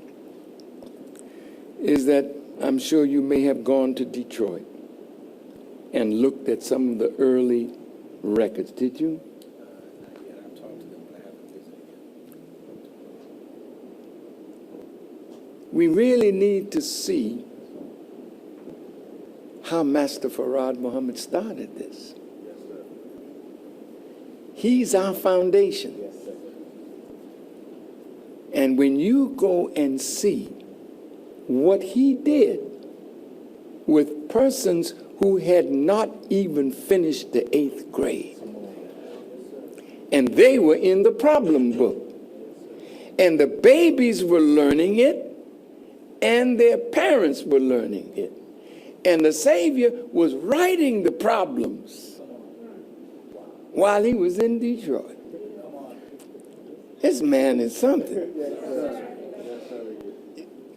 is that I'm sure you may have gone to Detroit and looked at some of the early records. Did you? We really need to see how Master Farad Muhammad started this. He's our foundation. And when you go and see what he did with persons who had not even finished the 8th grade, and they were in the problem book, and the babies were learning it, and their parents were learning it, and the Savior was writing the problems while he was in Detroit. This man is something.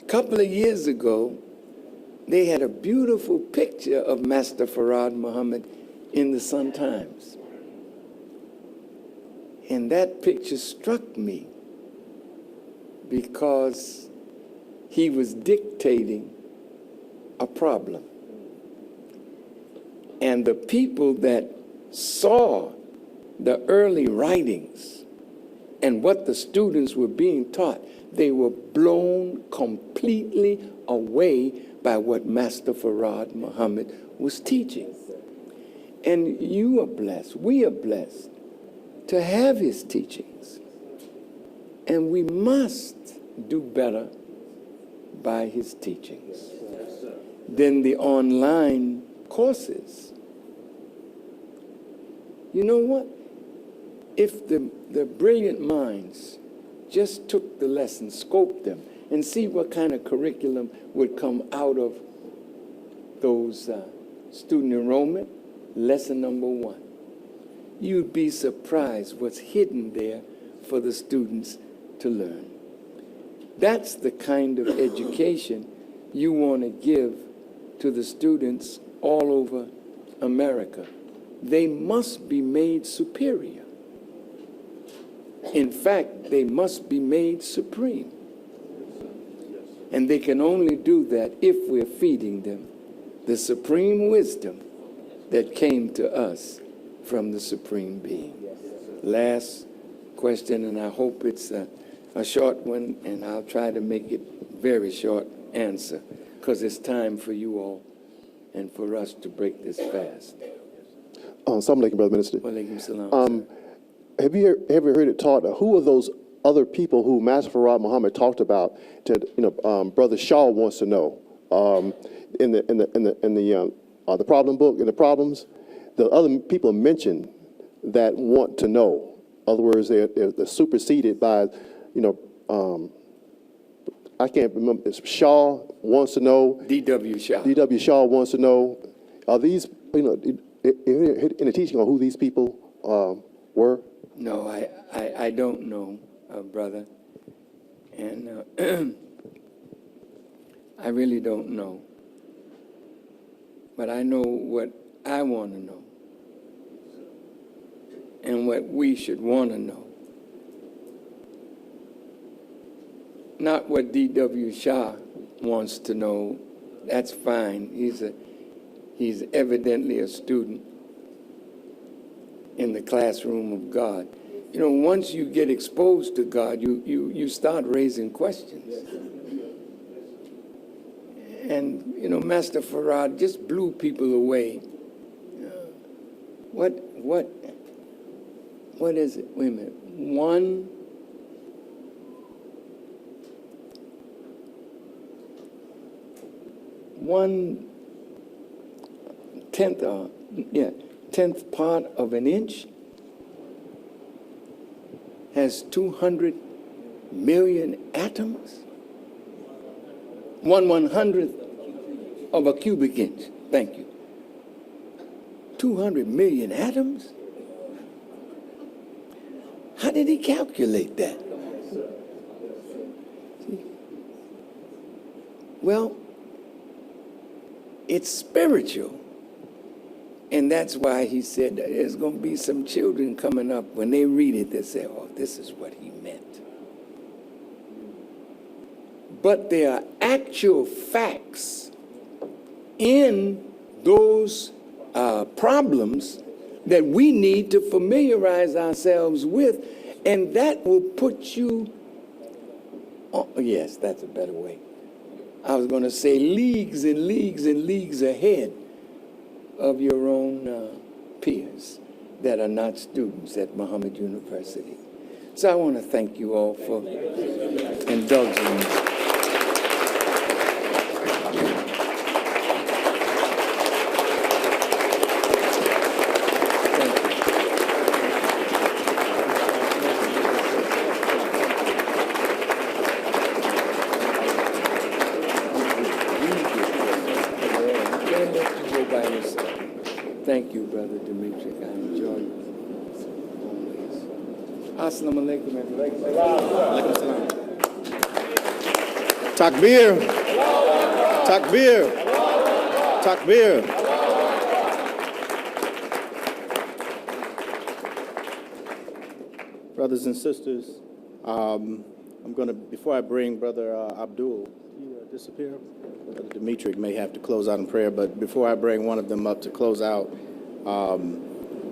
A couple of years ago, they had a beautiful picture of Master Farad Muhammad in the Sun Times. And that picture struck me because he was dictating a problem. And the people that saw the early writings and what the students were being taught, they were blown completely away by what Master Farad Muhammad was teaching. And you are blessed, we are blessed to have his teachings. And we must do better by his teachings than the online courses. You know what? If the brilliant minds just took the lessons, scoped them, and see what kind of curriculum would come out of those student enrollment, lesson number 1, you'd be surprised what's hidden there for the students to learn. That's the kind of education you want to give to the students all over America. They must be made superior. In fact, they must be made supreme. And they can only do that if we're feeding them the supreme wisdom that came to us from the Supreme Being. Last question, and I hope it's a short one, and I'll try to make it very short answer, because it's time for you all and for us to break this fast. Assalamu alaikum, Brother Minister. Wa alaikum salam. Have you ever heard it taught, who are those other people who Master Farad Muhammad talked about? Brother Shaw wants to know in the problem book, in the problems, the other people mentioned that want to know. In other words, they're superseded by, I can't remember. It's Shaw wants to know. D.W. Shaw. D.W. Shaw wants to know. Are these, in the teaching on who these people were? No, I don't know, brother. And I really don't know. But I know what I want to know and what we should want to know. Not what D.W. Shaw wants to know. That's fine. He's evidently a student in the classroom of God. You know, once you get exposed to God, you start raising questions. And, Master Farad just blew people away. What is it? Wait a minute. 1/10th part of an inch has 200 million atoms. 1/100th of a cubic inch. Thank you. 200 million atoms? How did he calculate that? Well, it's spiritual. And that's why he said that there's going to be some children coming up. When they read it, they say, oh, this is what he meant. But there are actual facts in those problems that we need to familiarize ourselves with, and that will put you, yes, that's a better way. I was going to say leagues and leagues and leagues ahead of your own peers that are not students at Muhammad University. So I want to thank you all for indulging me. Thank you, Brother Dimitri. I enjoy you always. Assalamu alaikum. Takbir. Takbir. Takbir. Brothers and sisters, I'm going to, before I bring Brother Abdul, he disappear? Brother Dimitri may have to close out in prayer, but before I bring one of them up to close out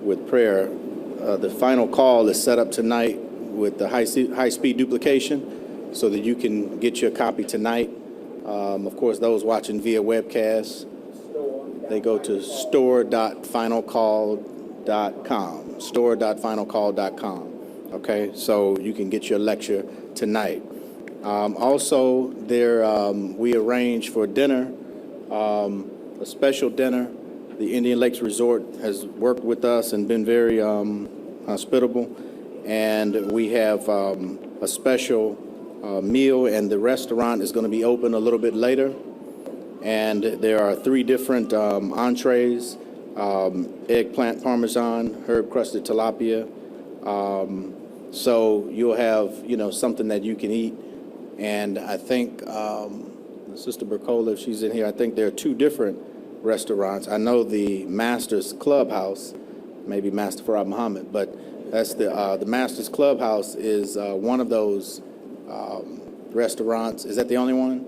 with prayer, the final call is set up tonight with the high-speed duplication so that you can get your copy tonight. Of course, those watching via webcast, they go to store.finalcall.com, store.finalcall.com. Okay, so you can get your lecture tonight. Also, we arranged for dinner, a special dinner. The Indian Lakes Resort has worked with us and been very hospitable, and we have a special meal, and the restaurant is going to be open a little bit later. And there are 3 different entrees: eggplant parmesan, herb-crusted tilapia. So you'll have, something that you can eat. And I think Sister Bercola, if she's in here, I think there are 2 different restaurants. I know the Masters Clubhouse, maybe Master Farad Muhammad, but that's the Masters Clubhouse is one of those restaurants. Is that the only one?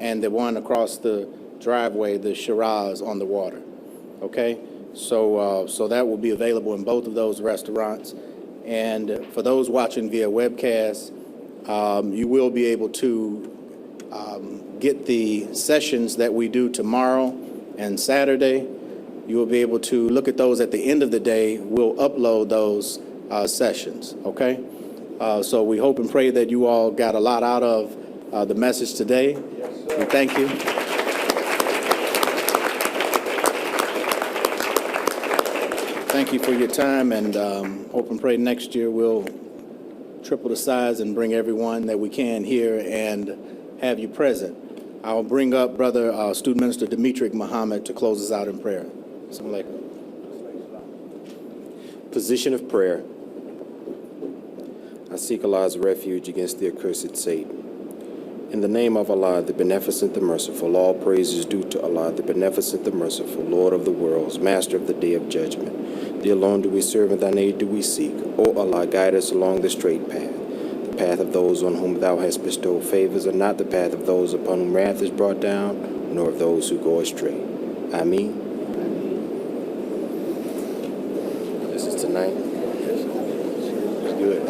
And the one across the driveway, the Shiraz on the water. Okay? So that will be available in both of those restaurants. And for those watching via webcast, you will be able to get the sessions that we do tomorrow and Saturday. You will be able to look at those at the end of the day. We'll upload those sessions, okay? So we hope and pray that you all got a lot out of the message today. And thank you. Thank you for your time, and hope and pray next year we'll triple the size and bring everyone that we can here and have you present. I'll bring up Brother Student Minister Dimitri Muhammad to close us out in prayer. Assalamu alaikum. Position of prayer. I seek Allah's refuge against the accursed Satan. In the name of Allah, the Beneficent, the Merciful, all praise is due to Allah, the Beneficent, the Merciful, Lord of the worlds, Master of the Day of Judgment. Thee alone do we serve, and thine aid do we seek. O Allah, guide us along the straight path. The path of those on whom thou hast bestowed favors, and not the path of those upon whom wrath is brought down, nor of those who go astray. Ameen. This is tonight. It's good.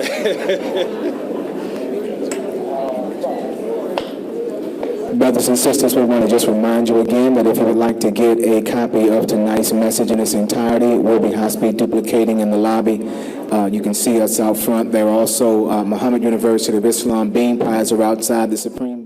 Brothers and sisters, we want to just remind you again that if you would like to get a copy of tonight's message in its entirety, we'll be high-speed duplicating in the lobby. You can see us out front. There are also Muhammad University of Islam bean pies are outside the Supreme